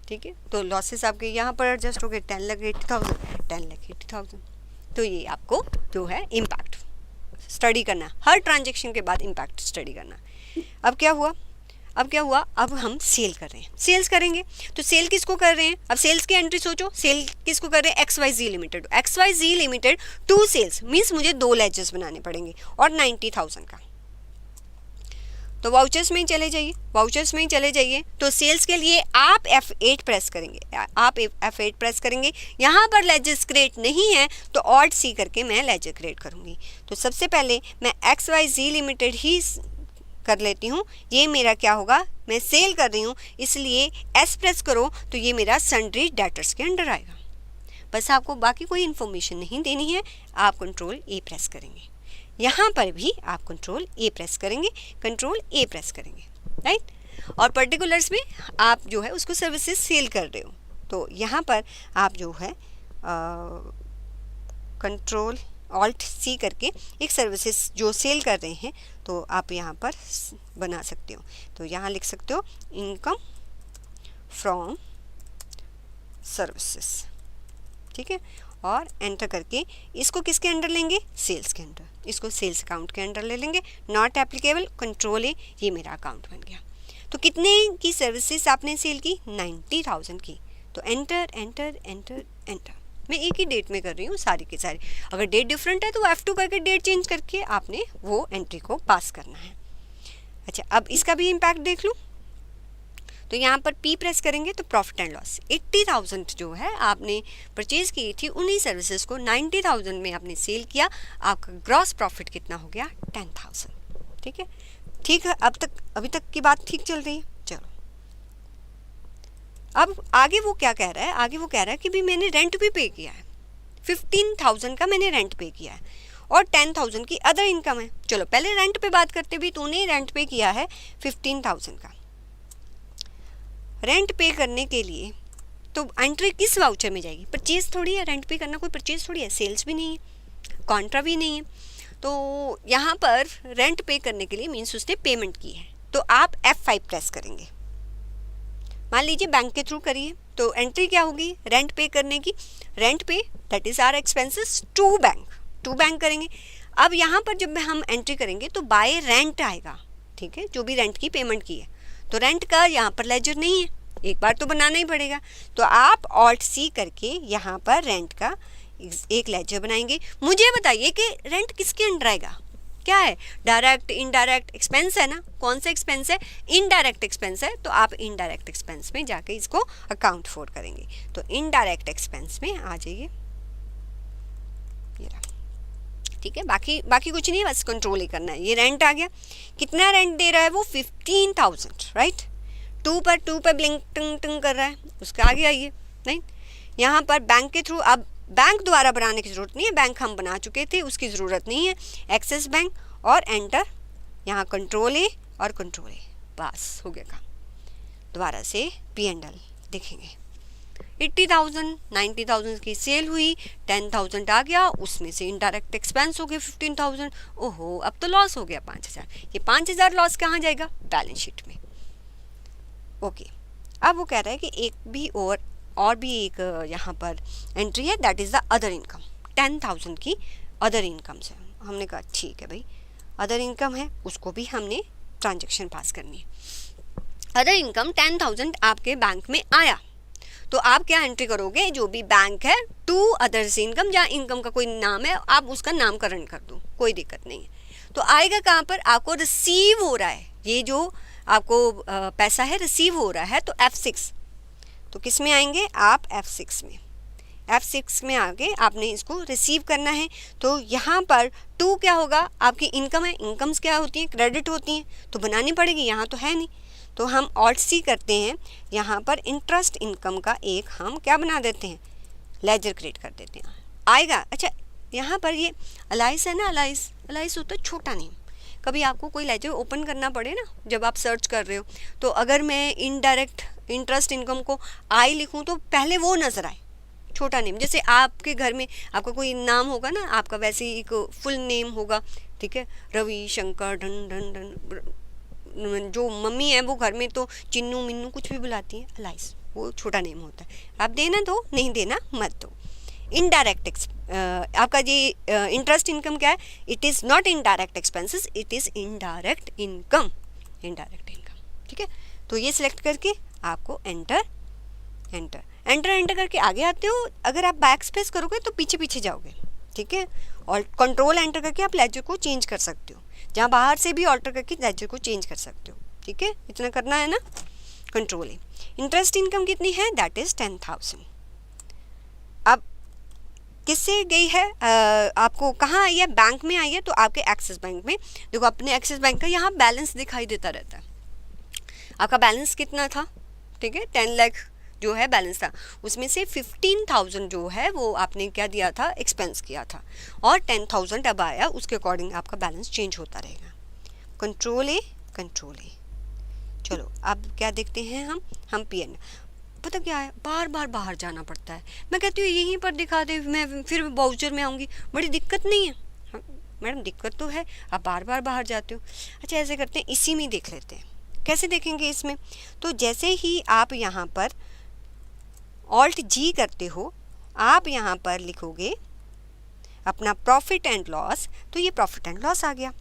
ठीक है। तो लॉसेस आपके यहाँ पर एडजस्ट हो गए, 10 लाख 80,000, 10 लाख 80,000। तो ये आपको जो है इम्पैक्ट स्टडी करना, हर ट्रांजेक्शन के बाद इम्पैक्ट स्टडी करना। अब क्या हुआ, अब हम सेल कर रहे हैं, सेल्स करेंगे। तो सेल किसको कर रहे हैं, अब सेल्स की एंट्री सोचो, सेल किसको कर रहे हैं, XYZ limited. XYZ limited 2 sales means मुझे 2 लेजर्स बनाने पड़ेंगे और 90,000 का। तो वाउचर्स में ही चले जाइए, तो सेल्स के लिए आप F8 प्रेस करेंगे, यहाँ पर लेजर्स क्रिएट नहीं है तो ऑल्ट C करके मैं लेजर क्रिएट करूँगी। तो सबसे पहले मैं XYZ लिमिटेड ही कर लेती हूँ, ये मेरा क्या होगा, मैं सेल कर रही हूँ इसलिए S प्रेस करो तो ये मेरा सन्ड्री डेटर्स के अंडर आएगा। बस आपको बाकी कोई इन्फॉर्मेशन नहीं देनी है, आप कंट्रोल A प्रेस करेंगे, यहाँ पर भी आप कंट्रोल A प्रेस करेंगे, राइट। और पर्टिकुलर्स में आप जो है उसको सर्विसेज सेल कर रहे हो, तो यहाँ पर आप जो है कंट्रोल ऑल्ट C करके एक सर्विसेज जो सेल कर रहे हैं तो आप यहाँ पर बना सकते हो। तो यहाँ लिख सकते हो इनकम फ्रॉम सर्विसेज, ठीक है, और एंटर करके इसको किसके अंडर लेंगे, सेल्स के अंडर, इसको सेल्स अकाउंट के अंडर ले लेंगे, नॉट एप्लीकेबल, कंट्रोल A, ये मेरा अकाउंट बन गया। तो कितने की सर्विसेज आपने सेल की, 90,000 की। तो एंटर एंटर एंटर एंटर, मैं एक ही डेट में कर रही हूँ सारी की सारी, अगर डेट डिफरेंट है तो F2 करके डेट चेंज करके आपने वो एंट्री को पास करना है। अच्छा, अब इसका भी इम्पैक्ट देख लूँ, तो यहाँ पर P प्रेस करेंगे तो प्रॉफिट एंड लॉस, 80,000 जो है आपने परचेज की थी, उन्हीं सर्विसेज को 90,000 में आपने सेल किया, आपका ग्रॉस प्रॉफिट कितना हो गया, 10,000, ठीक है। ठीक है, अभी तक की बात ठीक चल रही है। चलो अब आगे वो क्या कह रहा है, कि भी मैंने रेंट भी पे किया है, 15,000 का मैंने रेंट पे किया है और 10,000 की अदर इनकम है। चलो पहले रेंट पे बात करते, भी तूने रेंट पे किया है 15,000 का, रेंट पे करने के लिए तो एंट्री किस वाउचर में जाएगी, परचेज थोड़ी है, रेंट पे करना कोई परचेज थोड़ी है, सेल्स भी नहीं है, कॉन्ट्रा भी नहीं है। तो यहाँ पर रेंट पे करने के लिए मीन्स उसने पेमेंट की है, तो आप F5 प्रेस करेंगे। मान लीजिए बैंक के थ्रू करिए, तो एंट्री क्या होगी, रेंट पे करने की, rent pay that is our expenses to bank करेंगे। अब यहाँ पर जब हम एंट्री करेंगे तो बाय रेंट आएगा, ठीक है, जो भी रेंट की पेमेंट की है, तो रेंट का यहाँ पर लेजर नहीं है, एक बार तो बनाना ही पड़ेगा। तो आप ऑल्ट C करके यहाँ पर रेंट का एक लेजर बनाएंगे। मुझे बताइए कि रेंट किसके अंडर आएगा, क्या है, डायरेक्ट इनडायरेक्ट एक्सपेंस है ना, कौन सा एक्सपेंस है, इनडायरेक्ट एक्सपेंस है, तो आप इनडायरेक्ट एक्सपेंस में जाके इसको अकाउंट फॉर करेंगे। तो इनडायरेक्ट एक्सपेंस में आ जाइए, ये रहा, ठीक है, बाकी कुछ नहीं है, बस कंट्रोल ही करना है। ये रेंट आ गया, कितना रेंट दे रहा है वो, 15,000, राइट, 2 पर ब्लिंक टंग टंग कर रहा है, उसके आगे आइए, नहीं, यहाँ पर बैंक के थ्रू, अब बैंक दोबारा बनाने की ज़रूरत नहीं है, बैंक हम बना चुके थे, उसकी ज़रूरत नहीं है, एक्सिस बैंक और एंटर, यहाँ कंट्रोल A और कंट्रोल A, बस हो गया काम। दोबारा से P&L देखेंगे, 80,000 90,000 की सेल हुई, 10,000 आ गया, उसमें से इनडायरेक्ट एक्सपेंस हो गए 15,000, ओहो अब तो लॉस हो गया 5,000, ये 5,000 लॉस कहाँ जाएगा, बैलेंस शीट में। ओके, अब वो कह रहा है कि एक भी और भी एक यहाँ पर एंट्री है, that is the other income, 10,000 की अदर इनकम से। हमने कहा ठीक है भाई, अदर इनकम है, उसको भी हमने ट्रांजैक्शन पास करनी है। अदर इनकम 10,000 आपके बैंक में आया, तो आप क्या एंट्री करोगे, जो भी बैंक है टू अदर्स इनकम, जहाँ इनकम का कोई नाम है आप उसका नामकरण कर दो, कोई दिक्कत नहीं है। तो आएगा कहाँ पर, आपको रिसीव हो रहा है, ये जो आपको पैसा है रिसीव हो रहा है, तो F6, तो किस में आएंगे आप, F6 में, F6 में आके आपने इसको रिसीव करना है। तो यहाँ पर 2 क्या होगा, आपकी इनकम है, इनकम्स क्या होती हैं, क्रेडिट होती हैं, तो बनानी पड़ेगी, यहाँ तो है नहीं, तो हम ऑल्ट C करते हैं, यहाँ पर इंटरेस्ट इनकम का एक हम क्या बना देते हैं, लेजर क्रिएट कर देते हैं, आएगा। अच्छा, यहाँ पर ये अलाइस है ना, अलाइस होता है छोटा नेम, कभी आपको कोई लेजर ओपन करना पड़े ना जब आप सर्च कर रहे हो, तो अगर मैं इनडायरेक्ट इंटरेस्ट इनकम को आई लिखूँ तो पहले वो नज़र आए, छोटा नेम, जैसे आपके घर में आपका कोई नाम होगा ना, आपका वैसे ही एक फुल नेम होगा, ठीक है, रवि शंकर ढन ढन ढन। जो मम्मी है वो घर में तो चिन्नू मिन्नू कुछ भी बुलाती है, अलाइस, वो छोटा नेम होता है। आप देना दो, नहीं देना मत दो। इनडायरेक्ट आपका ये इंटरेस्ट इनकम क्या है? It is not indirect expenses, it is indirect income, indirect income, ठीक है। तो ये सिलेक्ट करके आपको एंटर एंटर एंटर एंटर करके आगे आते हो। अगर आप बैक स्पेस करोगे तो पीछे पीछे जाओगे, ठीक है। और कंट्रोल एंटर करके आप लेजर को चेंज कर सकते हो, जहाँ बाहर से भी ऑल्टर करके लेजर को चेंज कर सकते हो, ठीक है। इतना करना है ना, कंट्रोल है। इंटरेस्ट इनकम कितनी है? That is 10,000। अब किससे गई है? आपको कहाँ आई है? बैंक में आई है, तो आपके एक्सिस बैंक में देखो, अपने एक्सिस बैंक का यहाँ बैलेंस दिखाई देता रहता है। आपका बैलेंस कितना था? ठीक है, 10 लाख जो है बैलेंस था, उसमें से 15,000 जो है वो आपने क्या दिया था? एक्सपेंस किया था, और 10,000 अब आया, उसके अकॉर्डिंग आपका बैलेंस चेंज होता रहेगा। कंट्रोल ए, कंट्रोल ए। चलो अब क्या देखते हैं हम पीएन। पता क्या है, बार बार बाहर जाना पड़ता है। मैं कहती हूँ यहीं पर दिखा दे, मैं फिर वाउचर में आऊँगी, बड़ी दिक्कत नहीं है। हाँ मैडम दिक्कत तो है, आप बार बार बाहर जाते हो। अच्छा ऐसे करते हैं, इसी में देख लेते हैं। कैसे देखेंगे इसमें? तो जैसे ही आप यहाँ पर ऑल्ट जी करते हो, आप यहाँ पर लिखोगे अपना प्रॉफिट एंड लॉस, तो ये प्रॉफिट एंड लॉस आ गया।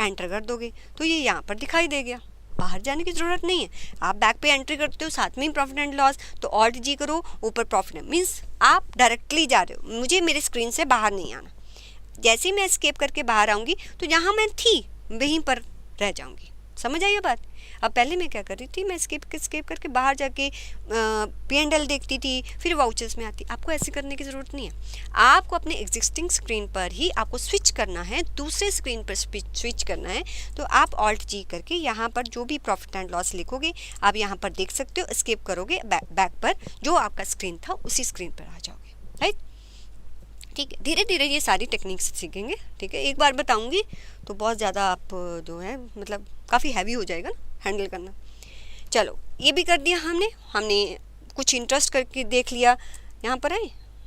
एंटर कर दोगे तो ये यहाँ पर दिखाई दे गया, बाहर जाने की ज़रूरत नहीं है। आप बैक पे एंट्री करते हो, साथ में ही प्रॉफिट एंड लॉस, तो ऑल्ट जी करो, ऊपर प्रॉफिट मीन्स आप डायरेक्टली जा रहे हो, मुझे मेरी स्क्रीन से बाहर नहीं आना। जैसे ही मैं एस्केप करके बाहर आऊँगी तो जहाँ मैं थी वहीं पर रह जाऊँगी। समझ आई ये बात? अब पहले मैं क्या कर रही थी, मैं स्केप करके बाहर जाके P&L देखती थी, फिर वाउचर्स में आती। आपको ऐसे करने की ज़रूरत नहीं है। आपको अपने एग्जिस्टिंग स्क्रीन पर ही आपको स्विच करना है, दूसरे स्क्रीन पर स्विच करना है। तो आप ऑल्ट जी करके यहाँ पर जो भी प्रॉफिट एंड लॉस लिखोगे आप यहाँ पर देख सकते हो। स्केप करोगे बैक पर, जो आपका स्क्रीन था उसी स्क्रीन पर आ जाओगे, राइट। ठीक है, धीरे धीरे ये सारी टेक्निक्स सीखेंगे, ठीक है। एक बार बताऊंगी तो बहुत ज़्यादा आप जो है मतलब काफ़ी हैवी हो जाएगा ना हैंडल करना। चलो ये भी कर दिया हमने कुछ इंटरेस्ट करके देख लिया। यहाँ पर है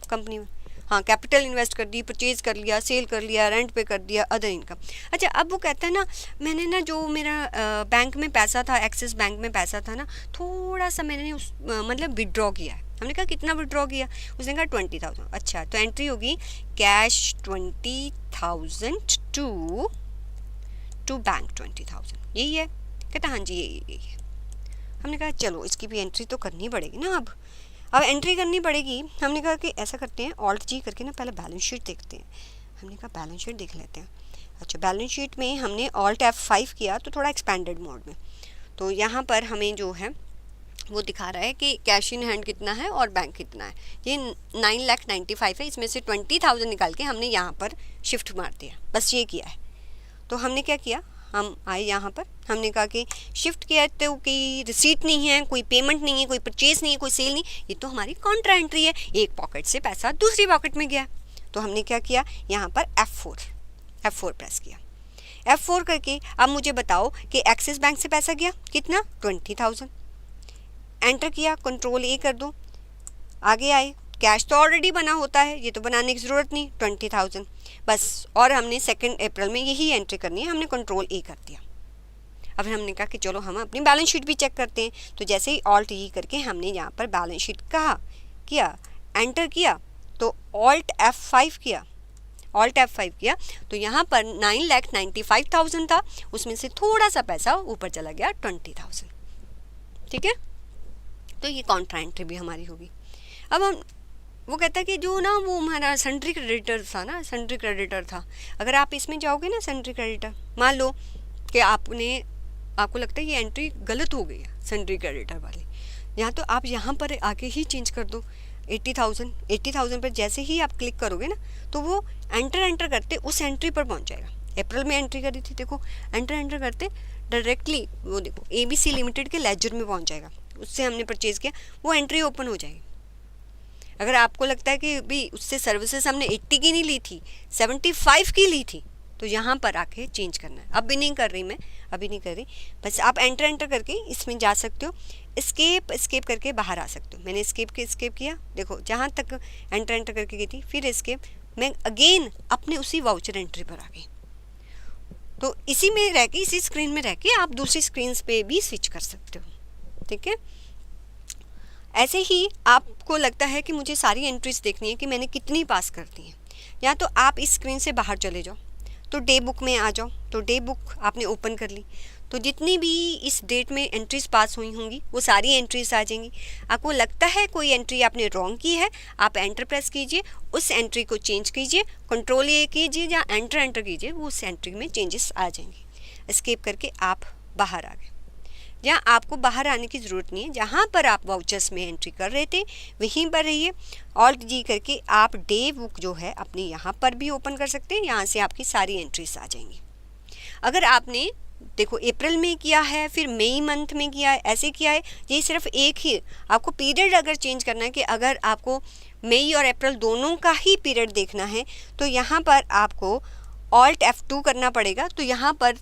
कंपनी में, हाँ कैपिटल इन्वेस्ट कर दी, परचेज कर लिया, सेल कर लिया, रेंट पे कर दिया, अदर इनकम। अच्छा अब वो कहता है ना, मैंने ना जो मेरा बैंक में पैसा था, एक्सिस बैंक में पैसा था ना, थोड़ा सा मैंने उस मतलब विड्रॉ किया है। हमने कहा कितना विड्रॉ किया? उसने कहा 20,000। अच्छा तो एंट्री होगी कैश 20,000 टू बैंक 20,000, यही है? कहता हाँ जी यही है। हमने कहा चलो इसकी भी एंट्री तो करनी पड़ेगी ना। अब एंट्री करनी पड़ेगी। हमने कहा कि ऐसा करते हैं, ऑल्ट जी करके ना पहले बैलेंस शीट देखते हैं। हमने कहा बैलेंस शीट देख लेते हैं। अच्छा बैलेंस शीट में हमने ऑल्ट F5 किया तो थोड़ा एक्सपेंडेड मोड में, तो यहाँ पर हमें जो है वो दिखा रहा है कि कैश इन हैंड कितना है और बैंक कितना है। ये 9,95,000 है, इसमें से 20,000 निकाल के हमने यहाँ पर शिफ्ट मार दिया, बस ये किया है। तो हमने क्या किया, हम आए यहाँ पर, हमने कहा कि शिफ्ट किया तो कोई रिसीट नहीं है, कोई पेमेंट नहीं है, कोई परचेज नहीं है, कोई सेल नहीं, ये तो हमारी कॉन्ट्रा एंट्री है। एक पॉकेट से पैसा दूसरी पॉकेट में गया। तो हमने क्या किया, यहाँ पर F4 प्रेस किया। F4 करके अब मुझे बताओ कि एक्सिस बैंक से पैसा गया कितना? 20,000। एंटर किया, कंट्रोल ए कर दो, आगे आए। कैश तो ऑलरेडी बना होता है, ये तो बनाने की ज़रूरत नहीं, 20,000 बस। और हमने 2 अप्रैल में यही एंट्री करनी है, हमने कंट्रोल ए कर दिया। अब हमने कहा कि चलो हम अपनी बैलेंस शीट भी चेक करते हैं। तो जैसे ही ऑल्ट ई करके हमने यहाँ पर बैलेंस शीट किया, एंटर किया, तो ऑल्ट F5 किया, तो यहाँ पर 9,95,000 था, उसमें से थोड़ा सा पैसा ऊपर चला गया 20,000, ठीक है। तो ये कॉन्ट्रा एंट्री भी हमारी होगी। अब हम वो कहता है कि जो ना वो हमारा सन्ड्री क्रेडिटर था, अगर आप इसमें जाओगे ना सन्ड्री क्रेडिटर, मान लो कि आपको लगता है ये एंट्री गलत हो गई है सन्ड्री क्रेडिटर वाली, यहाँ तो आप यहाँ पर आके ही चेंज कर दो 80,000 पर जैसे ही आप क्लिक करोगे ना तो वो एंटर करते उस एंट्री पर पहुँच जाएगा। अप्रैल में एंट्री करी थी, देखो एंटर करते डायरेक्टली वो देखो ABC लिमिटेड के लेजर में पहुँच जाएगा। उससे हमने परचेज़ किया, वो एंट्री ओपन हो जाएगी। अगर आपको लगता है कि भाई उससे सर्विसेज हमने 80 की नहीं ली थी, 75 की ली थी, तो यहाँ पर आके चेंज करना है। अब भी नहीं कर रही मैं, अभी नहीं कर रही, बस आप एंटर करके इसमें जा सकते हो, एस्केप करके बाहर आ सकते हो। मैंने एस्केप किया, देखो जहाँ तक एंटर करके गई थी, फिर एस्केप, मैं अगेन अपने उसी वाउचर एंट्री पर आ गई। तो इसी में रह के, इसी स्क्रीन में रह के आप दूसरी स्क्रीन पे भी स्विच कर सकते हो, ठीक है। ऐसे ही आपको लगता है कि मुझे सारी एंट्रीज देखनी है कि मैंने कितनी पास कर दी है, या तो आप इस स्क्रीन से बाहर चले जाओ, तो डे बुक में आ जाओ, तो डे बुक आपने ओपन कर ली, तो जितनी भी इस डेट में एंट्रीज पास हुई होंगी वो सारी एंट्रीज आ जाएंगी। आपको लगता है कोई एंट्री आपने रॉन्ग की है, आप एंटर प्रेस कीजिए, उस एंट्री को चेंज कीजिए, कंट्रोल ए कीजिए या एंटर कीजिए, वो उस एंट्री में चेंजेस आ जाएंगे। एस्केप करके आप बाहर आ गए। जहाँ आपको बाहर आने की ज़रूरत नहीं है, जहाँ पर आप वाउचर्स में एंट्री कर रहे थे वहीं पर रहिए। ऑल्ट जी करके आप डे बुक जो है अपनी यहाँ पर भी ओपन कर सकते हैं, यहाँ से आपकी सारी एंट्रीज आ जाएंगी। अगर आपने देखो अप्रैल में किया है, फिर मई मंथ में किया है, ऐसे किया है, ये सिर्फ एक ही आपको पीरियड अगर चेंज करना है कि अगर आपको मई और अप्रैल दोनों का ही पीरियड देखना है, तो यहाँ पर आपको ऑल्ट F2 करना पड़ेगा। तो यहाँ पर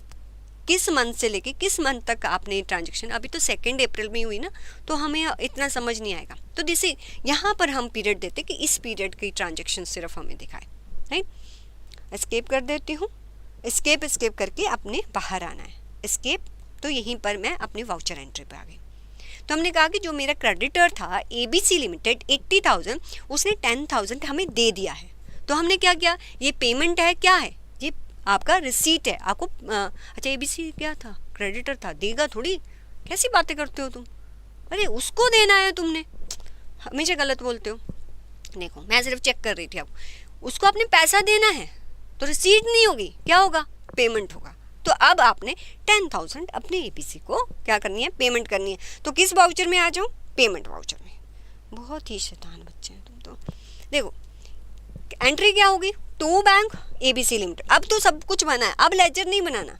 किस मंथ से लेके किस मंथ तक आपने ट्रांजैक्शन, अभी तो 2 अप्रैल में हुई ना, तो हमें इतना समझ नहीं आएगा, तो जैसे यहाँ पर हम पीरियड देते कि इस पीरियड की ट्रांजैक्शन सिर्फ हमें दिखाए, राइट। एस्केप कर देती हूँ, एस्केप करके अपने बाहर आना है। एस्केप, तो यहीं पर मैं अपने वाउचर एंट्री पे आ गई। तो हमने कहा कि जो मेरा क्रेडिटर था ABC लिमिटेड 80,000, उसने 10,000 हमें दे दिया है। तो हमने क्या किया, ये पेमेंट है, क्या है ये आपका रिसीट है। आपको अच्छा ABC क्या था, क्रेडिटर था, देगा थोड़ी, कैसी बातें करते हो तुम, अरे उसको देना है, तुमने हमेशा गलत बोलते हो। देखो मैं सिर्फ चेक कर रही थी, आपको उसको आपने पैसा देना है, तो रिसीट नहीं होगी, क्या होगा, पेमेंट होगा। तो अब आपने 10,000 अपने ABC को क्या करनी है, पेमेंट करनी है। तो किस वाउचर में आ जाऊँ, पेमेंट वाउचर में। बहुत ही शैतान बच्चे हैं तुम तो। देखो एंट्री क्या होगी, टू बैंक ABC लिमिटेड। अब तो सब कुछ बना है, अब लेजर नहीं बनाना,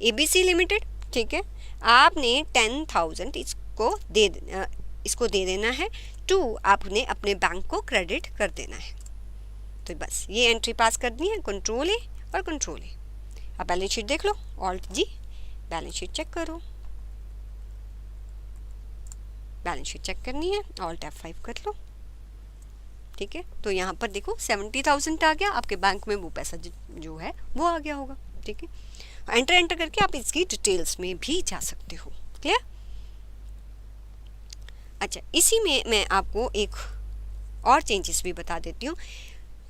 ABC लिमिटेड, ठीक है। आपने 10,000 इसको दे देना है, टू आपने अपने बैंक को क्रेडिट कर देना है। तो बस ये एंट्री पास करनी है, कंट्रोल ए और कंट्रोल ए। अब बैलेंस शीट देख लो, ऑल्ट जी बैलेंस शीट चेक करो, बैलेंस शीट चेक करनी है, ऑल्ट F5 कर लो, ठीक है। तो यहाँ पर देखो 70,000 आ गया, आपके बैंक में वो पैसा जो है वो आ गया होगा, ठीक है। एंटर करके आप इसकी डिटेल्स में भी जा सकते हो, क्लियर। अच्छा, इसी में मैं आपको एक और चेंजेस भी बता देती हूँ।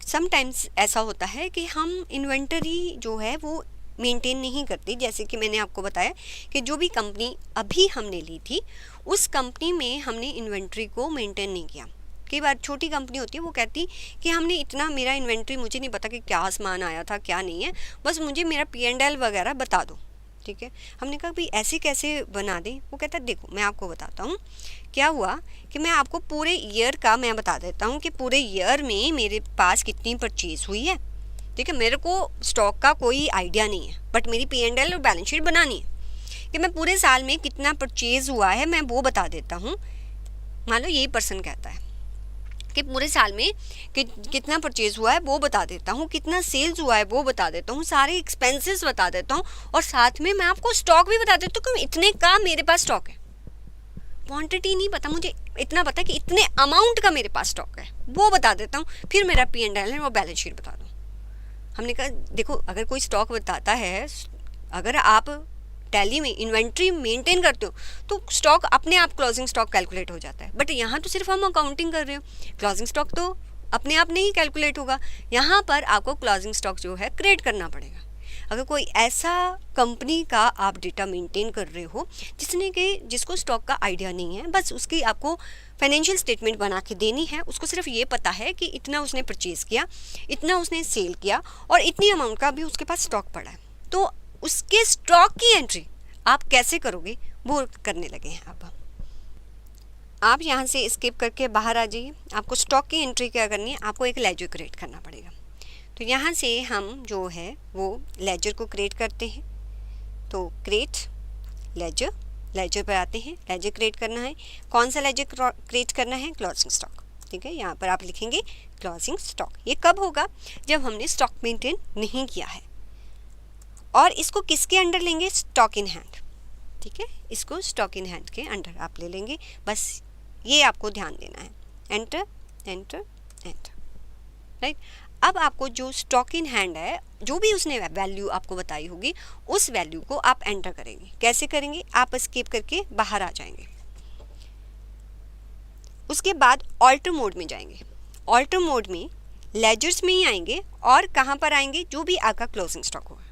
समटाइम्स ऐसा होता है कि हम इन्वेंटरी जो है वो मेंटेन नहीं करती। जैसे कि मैंने आपको बताया कि जो भी कंपनी अभी हमने ली थी, उस कंपनी में हमने इन्वेंटरी को मेंटेन नहीं किया। कई बार छोटी कंपनी होती है, वो कहती कि हमने इतना, मेरा इन्वेंटरी मुझे नहीं पता कि क्या सामान आया था क्या नहीं है, बस मुझे मेरा P&L वगैरह बता दो, ठीक है। हमने कहा भाई ऐसे कैसे बना दें। वो कहता है देखो मैं आपको बताता हूँ क्या हुआ, कि मैं आपको पूरे ईयर का मैं बता देता हूँ कि पूरे ईयर में मेरे पास कितनी परचेज़ हुई है, ठीक है। मेरे को स्टॉक का कोई आइडिया नहीं है, बट मेरी P&L और बैलेंस शीट बनानी है कि मैं पूरे साल में कितना परचेज़ हुआ है, मैं वो बता देता हूँ। मान लो यही पर्सन कहता है कि पूरे साल में कितना परचेज़ हुआ है वो बता देता हूँ, कितना सेल्स हुआ है वो बता देता हूँ, सारे एक्सपेंसेस बता देता हूँ, और साथ में मैं आपको स्टॉक भी बता देता हूँ कि इतने का मेरे पास स्टॉक है। क्वांटिटी नहीं पता मुझे, इतना पता कि इतने अमाउंट का मेरे पास स्टॉक है, वो बता देता हूँ। फिर मेरा P&L है वो बैलेंस शीट बता दो। हमने कहा देखो अगर कोई स्टॉक बताता है, अगर आप टैली में इन्वेंट्री मेंटेन करते हो तो स्टॉक अपने आप क्लोजिंग स्टॉक कैलकुलेट हो जाता है, बट यहाँ तो सिर्फ हम अकाउंटिंग कर रहे हो, क्लोजिंग स्टॉक तो अपने आप नहीं कैलकुलेट होगा। यहाँ पर आपको क्लोजिंग स्टॉक जो है क्रिएट करना पड़ेगा। अगर कोई ऐसा कंपनी का आप डेटा मेंटेन कर रहे हो जिसको स्टॉक का आइडिया नहीं है, बस उसकी आपको फाइनेंशियल स्टेटमेंट बना के देनी है, उसको सिर्फ ये पता है कि इतना उसने परचेज़ किया, इतना उसने सेल किया और इतनी अमाउंट का भी उसके पास स्टॉक पड़ा है, तो उसके स्टॉक की एंट्री आप कैसे करोगे वो करने लगे हैं। अब आप यहाँ से स्किप करके बाहर आ जाइए। आपको स्टॉक की एंट्री क्या करनी है, आपको एक लेजर क्रिएट करना पड़ेगा। तो यहाँ से हम जो है वो लेजर को क्रिएट करते हैं। तो क्रिएट लेजर पर आते हैं, लेजर क्रिएट करना है। कौन सा लेजर क्रिएट करना है, क्लोजिंग स्टॉक, ठीक है। यहाँ पर आप लिखेंगे क्लोजिंग स्टॉक। ये कब होगा, जब हमने स्टॉक मेंटेन नहीं किया है। और इसको किसके अंडर लेंगे, स्टॉक इन हैंड, ठीक है, इसको स्टॉक इन हैंड के अंडर आप ले लेंगे, बस ये आपको ध्यान देना है। Enter enter enter, right. अब आपको जो स्टॉक इन हैंड है, जो भी उसने वैल्यू आपको बताई होगी, उस वैल्यू को आप एंटर करेंगे। कैसे करेंगे, आप एस्केप करके बाहर आ जाएंगे। उसके बाद ऑल्टर मोड में जाएंगे। ऑल्टर मोड में लेजर्स में ही आएंगे और कहाँ पर आएंगे, जो भी आपका क्लोजिंग स्टॉक होगा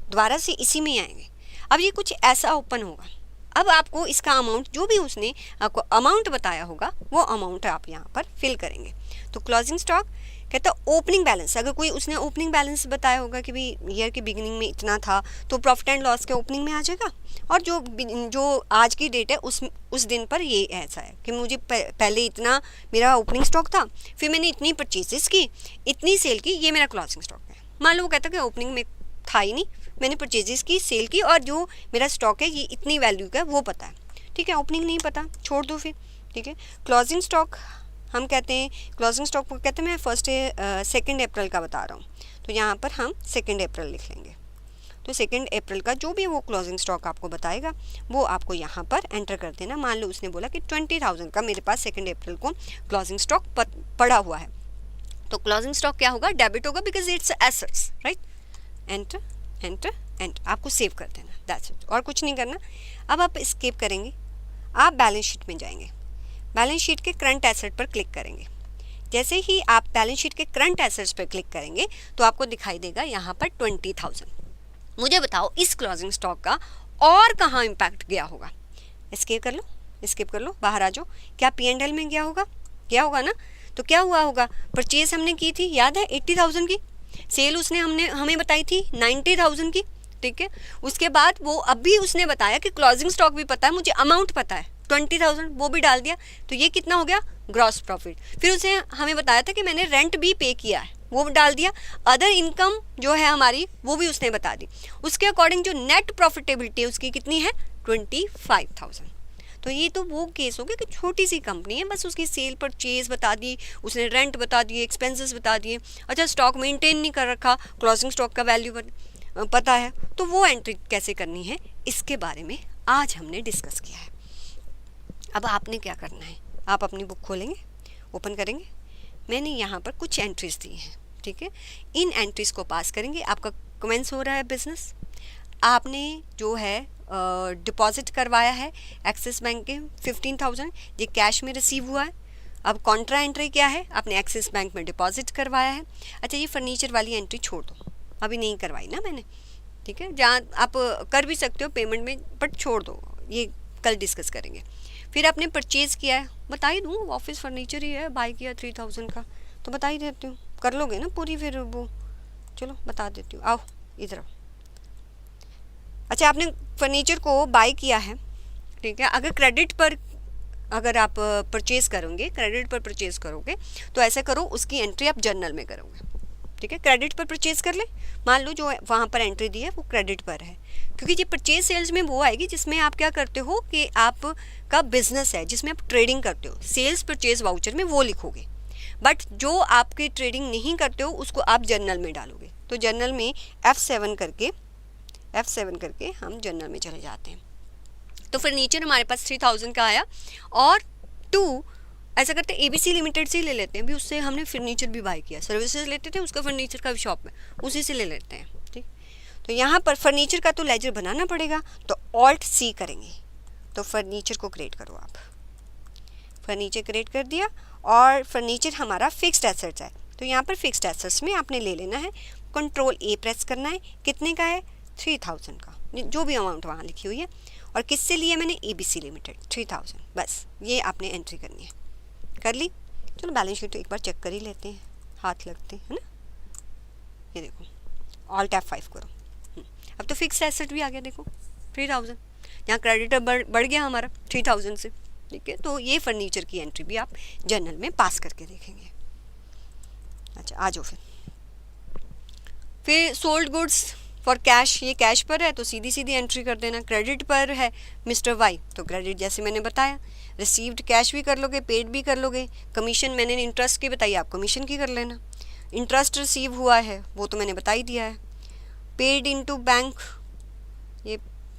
दोबारा से इसी में ही आएंगे। अब ये कुछ ऐसा ओपन होगा। अब आपको इसका अमाउंट, जो भी उसने आपको अमाउंट बताया होगा, वो अमाउंट आप यहाँ पर फिल करेंगे। तो क्लोजिंग स्टॉक कहता है ओपनिंग बैलेंस। अगर कोई उसने ओपनिंग बैलेंस बताया होगा कि भाई ईयर के बिगिनिंग में इतना था, तो प्रॉफिट एंड लॉस के ओपनिंग में आ जाएगा। और जो आज की डेट है उस दिन पर ये ऐसा है कि मुझे पहले इतना मेरा ओपनिंग स्टॉक था, फिर मैंने इतनी परचेजेस की, इतनी सेल की, ये मेरा क्लोजिंग स्टॉक है। मान लो वो कहता है कि ओपनिंग में था ही नहीं, मैंने परचेजेस की, सेल की, और जो मेरा स्टॉक है ये इतनी वैल्यू का है वो पता है, ठीक है। ओपनिंग नहीं पता, छोड़ दो फिर, ठीक है। क्लोजिंग स्टॉक हम कहते हैं, क्लोजिंग स्टॉक को कहते हैं, मैं 2 अप्रैल का बता रहा हूँ, तो यहाँ पर हम 2 अप्रैल लिख लेंगे। तो 2 अप्रैल का जो भी वो क्लोजिंग स्टॉक आपको बताएगा वो आपको यहाँ पर एंटर कर देना। मान लो उसने बोला कि 20,000 का मेरे पास 2 अप्रैल को क्लोजिंग स्टॉक पड़ा हुआ है, तो क्लोजिंग स्टॉक क्या होगा, डेबिट होगा, because its assets, right. Enter enter enter, आपको सेव कर देना, दैट्स इट, और कुछ नहीं करना। अब आप एस्केप करेंगे, आप बैलेंस शीट में जाएंगे। बैलेंस शीट के करंट एसेट पर क्लिक करेंगे। जैसे ही आप बैलेंस शीट के करंट एसेट्स पर क्लिक करेंगे तो आपको दिखाई देगा यहाँ पर 20,000। मुझे बताओ इस क्लोजिंग स्टॉक का और कहाँ इम्पैक्ट गया होगा। एस्केप कर लो, बाहर आ जाओ। क्या P&L में गया होगा ना। तो क्या हुआ होगा, परचेज हमने की थी, याद है, 80,000 की। सेल उसने हमें बताई थी 90,000 की, ठीक है। उसके बाद वो अभी उसने बताया कि क्लोजिंग स्टॉक भी पता है, मुझे अमाउंट पता है 20,000, वो भी डाल दिया, तो ये कितना हो गया, ग्रॉस प्रॉफिट। फिर उसने हमें बताया था कि मैंने रेंट भी पे किया है, वो डाल दिया। अदर इनकम जो है हमारी, वो भी उसने बता दी। उसके अकॉर्डिंग जो नेट प्रॉफिटेबिलिटी है उसकी कितनी है, 25,000। तो ये तो वो केस हो गया कि छोटी सी कंपनी है, बस उसकी सेल परचेज बता दी, उसने रेंट बता दिए, एक्सपेंसेस बता दिए, अच्छा स्टॉक मेंटेन नहीं कर रखा, क्लोजिंग स्टॉक का वैल्यू पता है, तो वो एंट्री कैसे करनी है, इसके बारे में आज हमने डिस्कस किया है। अब आपने क्या करना है, आप अपनी बुक खोलेंगे, ओपन करेंगे। मैंने यहाँ पर कुछ एंट्रीज दी हैं, ठीक है। इन एंट्रीज को पास करेंगे। आपका कमेंस हो रहा है बिजनेस, आपने जो है डिपॉजिट करवाया है एक्सिस बैंक के 15,000, ये कैश में रिसीव हुआ है। अब कॉन्ट्रा एंट्री क्या है, आपने एक्सिस बैंक में डिपॉजिट करवाया है। अच्छा, ये फर्नीचर वाली एंट्री छोड़ दो, अभी नहीं करवाई ना मैंने, ठीक है। जहाँ आप कर भी सकते हो पेमेंट में, बट छोड़ दो, ये कल डिस्कस करेंगे। फिर आपने परचेज़ किया है, बता ही दूँ, ऑफिस फर्नीचर ही है, बाई किया 3,000 का, तो बता ही देती हूँ, कर लोगे ना पूरी, फिर वो चलो बता देती हूँ, आओ इधर आओ। अच्छा, आपने फर्नीचर को बाई किया है, ठीक है। अगर आप परचेज़ करोगे, क्रेडिट पर परचेज़ करोगे, तो ऐसा करो, उसकी एंट्री आप जर्नल में करोगे, ठीक है। क्रेडिट पर परचेज़ कर ले, मान लो जो वहाँ पर एंट्री दी है वो क्रेडिट पर है, क्योंकि ये परचेज सेल्स में वो आएगी जिसमें आप क्या करते हो कि आपका बिजनेस है, जिसमें आप ट्रेडिंग करते हो, सेल्स परचेज वाउचर में वो लिखोगे। बट जो आपकी ट्रेडिंग नहीं करते हो उसको आप जर्नल में डालोगे। तो जर्नल में F7 करके हम जर्नल में चले जाते हैं। तो फर्नीचर हमारे पास 3,000 का आया, और 2 ऐसा करते हैं ABC लिमिटेड से ही ले लेते हैं, भी उससे हमने फर्नीचर भी बाय किया, सर्विसेज लेते थे उसका, फर्नीचर का भी शॉप में, उसी से ले लेते हैं, ठीक। तो यहाँ पर फर्नीचर का तो लेजर बनाना पड़ेगा, तो Alt C करेंगे, तो फर्नीचर को क्रिएट करो आप। फर्नीचर क्रिएट कर दिया, और फर्नीचर हमारा फिक्स्ड एसेट्स है, तो यहाँ पर फिक्स्ड एसेट्स में आपने ले लेना है, Ctrl A प्रेस करना है। कितने का है, 3,000 का, जो भी अमाउंट वहाँ लिखी हुई है। और किससे लिया मैंने, ABC लिमिटेड 3,000, बस ये आपने एंट्री करनी है। कर ली, चलो बैलेंस शीट एक बार चेक कर ही लेते हैं, हाथ लगते हैं ना। ये देखो, Alt F5 करो, अब तो फिक्स एसेट भी आ गया, देखो 3,000, यहाँ क्रेडिटर बढ़ गया हमारा 3,000 से, ठीक है। तो ये फर्नीचर की एंट्री भी आप जर्नल में पास करके देखेंगे। अच्छा, आ जाओ फिर सोल्ड गुड्स फॉर कैश, ये कैश पर है तो सीधी सीधी एंट्री कर देना। क्रेडिट पर है मिस्टर वाई, तो क्रेडिट जैसे मैंने बताया, रिसीव्ड कैश भी कर लोगे, पेड भी कर लोगे। कमीशन मैंने इंटरेस्ट की बताई, आप कमीशन की कर लेना। इंटरेस्ट रिसीव हुआ है वो तो मैंने बता ही दिया है। पेड इनटू बैंक, ये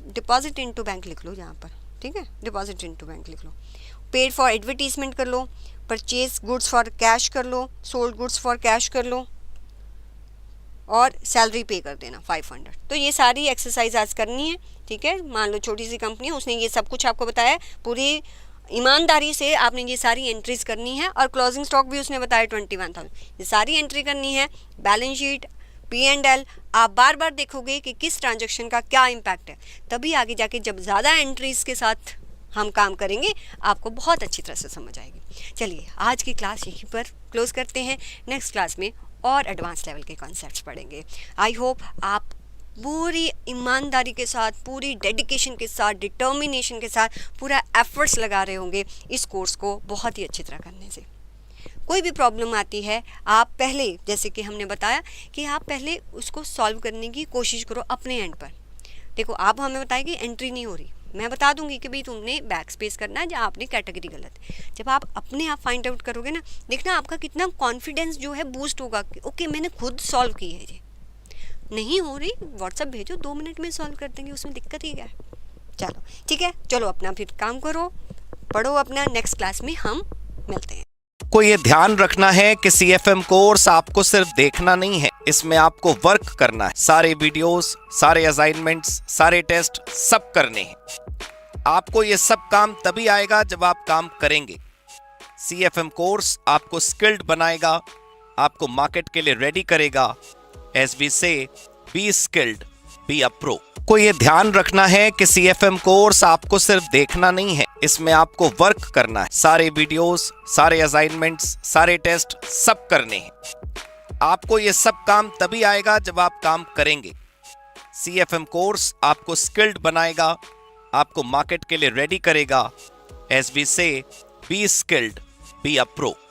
डिपॉजिट इनटू बैंक लिख लो यहाँ पर, ठीक है, डिपॉजिट इनटू बैंक लिख लो। पेड फॉर एडवर्टीजमेंट कर लो, परचेज गुड्स फॉर कैश कर लो, सोल्ड गुड्स फॉर कैश कर लो, और सैलरी पे कर देना 500। तो ये सारी एक्सरसाइज आज करनी है, ठीक है। मान लो छोटी सी कंपनी है, उसने ये सब कुछ आपको बताया, पूरी ईमानदारी से आपने ये सारी एंट्रीज करनी है, और क्लोजिंग स्टॉक भी उसने बताया 21,000, ये सारी एंट्री करनी है। बैलेंस शीट, P&L आप बार बार देखोगे कि किस ट्रांजैक्शन का क्या इम्पैक्ट है, तभी आगे जाके जब ज़्यादा एंट्रीज के साथ हम काम करेंगे आपको बहुत अच्छी तरह से समझ आएगी। चलिए आज की क्लास यहीं पर क्लोज करते हैं, नेक्स्ट क्लास में और एडवांस लेवल के कॉन्सेप्ट्स पढ़ेंगे। आई होप आप पूरी ईमानदारी के साथ, पूरी डेडिकेशन के साथ, डिटर्मिनेशन के साथ पूरा एफर्ट्स लगा रहे होंगे इस कोर्स को बहुत ही अच्छी तरह करने से। कोई भी प्रॉब्लम आती है आप पहले, जैसे कि हमने बताया कि आप पहले उसको सॉल्व करने की कोशिश करो अपने एंड पर। देखो आप हमें बताएं कि एंट्री नहीं हो रही, मैं बता दूंगी कि भाई तुमने बैक स्पेस करना है या आपने कैटेगरी गलत है। जब आप अपने आप फाइंड आउट करोगे ना, देखना आपका कितना कॉन्फिडेंस जो है बूस्ट होगा कि ओके मैंने खुद सॉल्व की है। ये नहीं हो रही व्हाट्सएप भेजो, 2 मिनट में सॉल्व कर देंगे, उसमें दिक्कत ही क्या है। चलो ठीक है, चलो अपना फिर काम करो, पढ़ो अपना, नेक्स्ट क्लास में हम मिलते हैं।
को ये ध्यान रखना है कि CFM कोर्स आपको सिर्फ देखना नहीं है, इसमें आपको वर्क करना है। सारे वीडियोस, सारे असाइनमेंट्स, सारे टेस्ट सब करने हैं। आपको ये सब काम तभी आएगा जब आप काम करेंगे। CFM कोर्स आपको स्किल्ड बनाएगा, आपको मार्केट के लिए रेडी करेगा। As we say, be skilled, be a pro। को ये ध्यान रखना है कि CFM कोर्स आपको सिर्फ देखना नहीं है, इसमें आपको वर्क करना है। सारे वीडियोस, सारे असाइनमेंट्स, सारे टेस्ट सब करने हैं। आपको ये सब काम तभी आएगा जब आप काम करेंगे। CFM कोर्स आपको स्किल्ड बनाएगा, आपको मार्केट के लिए रेडी करेगा। As we say, be skilled, be a pro।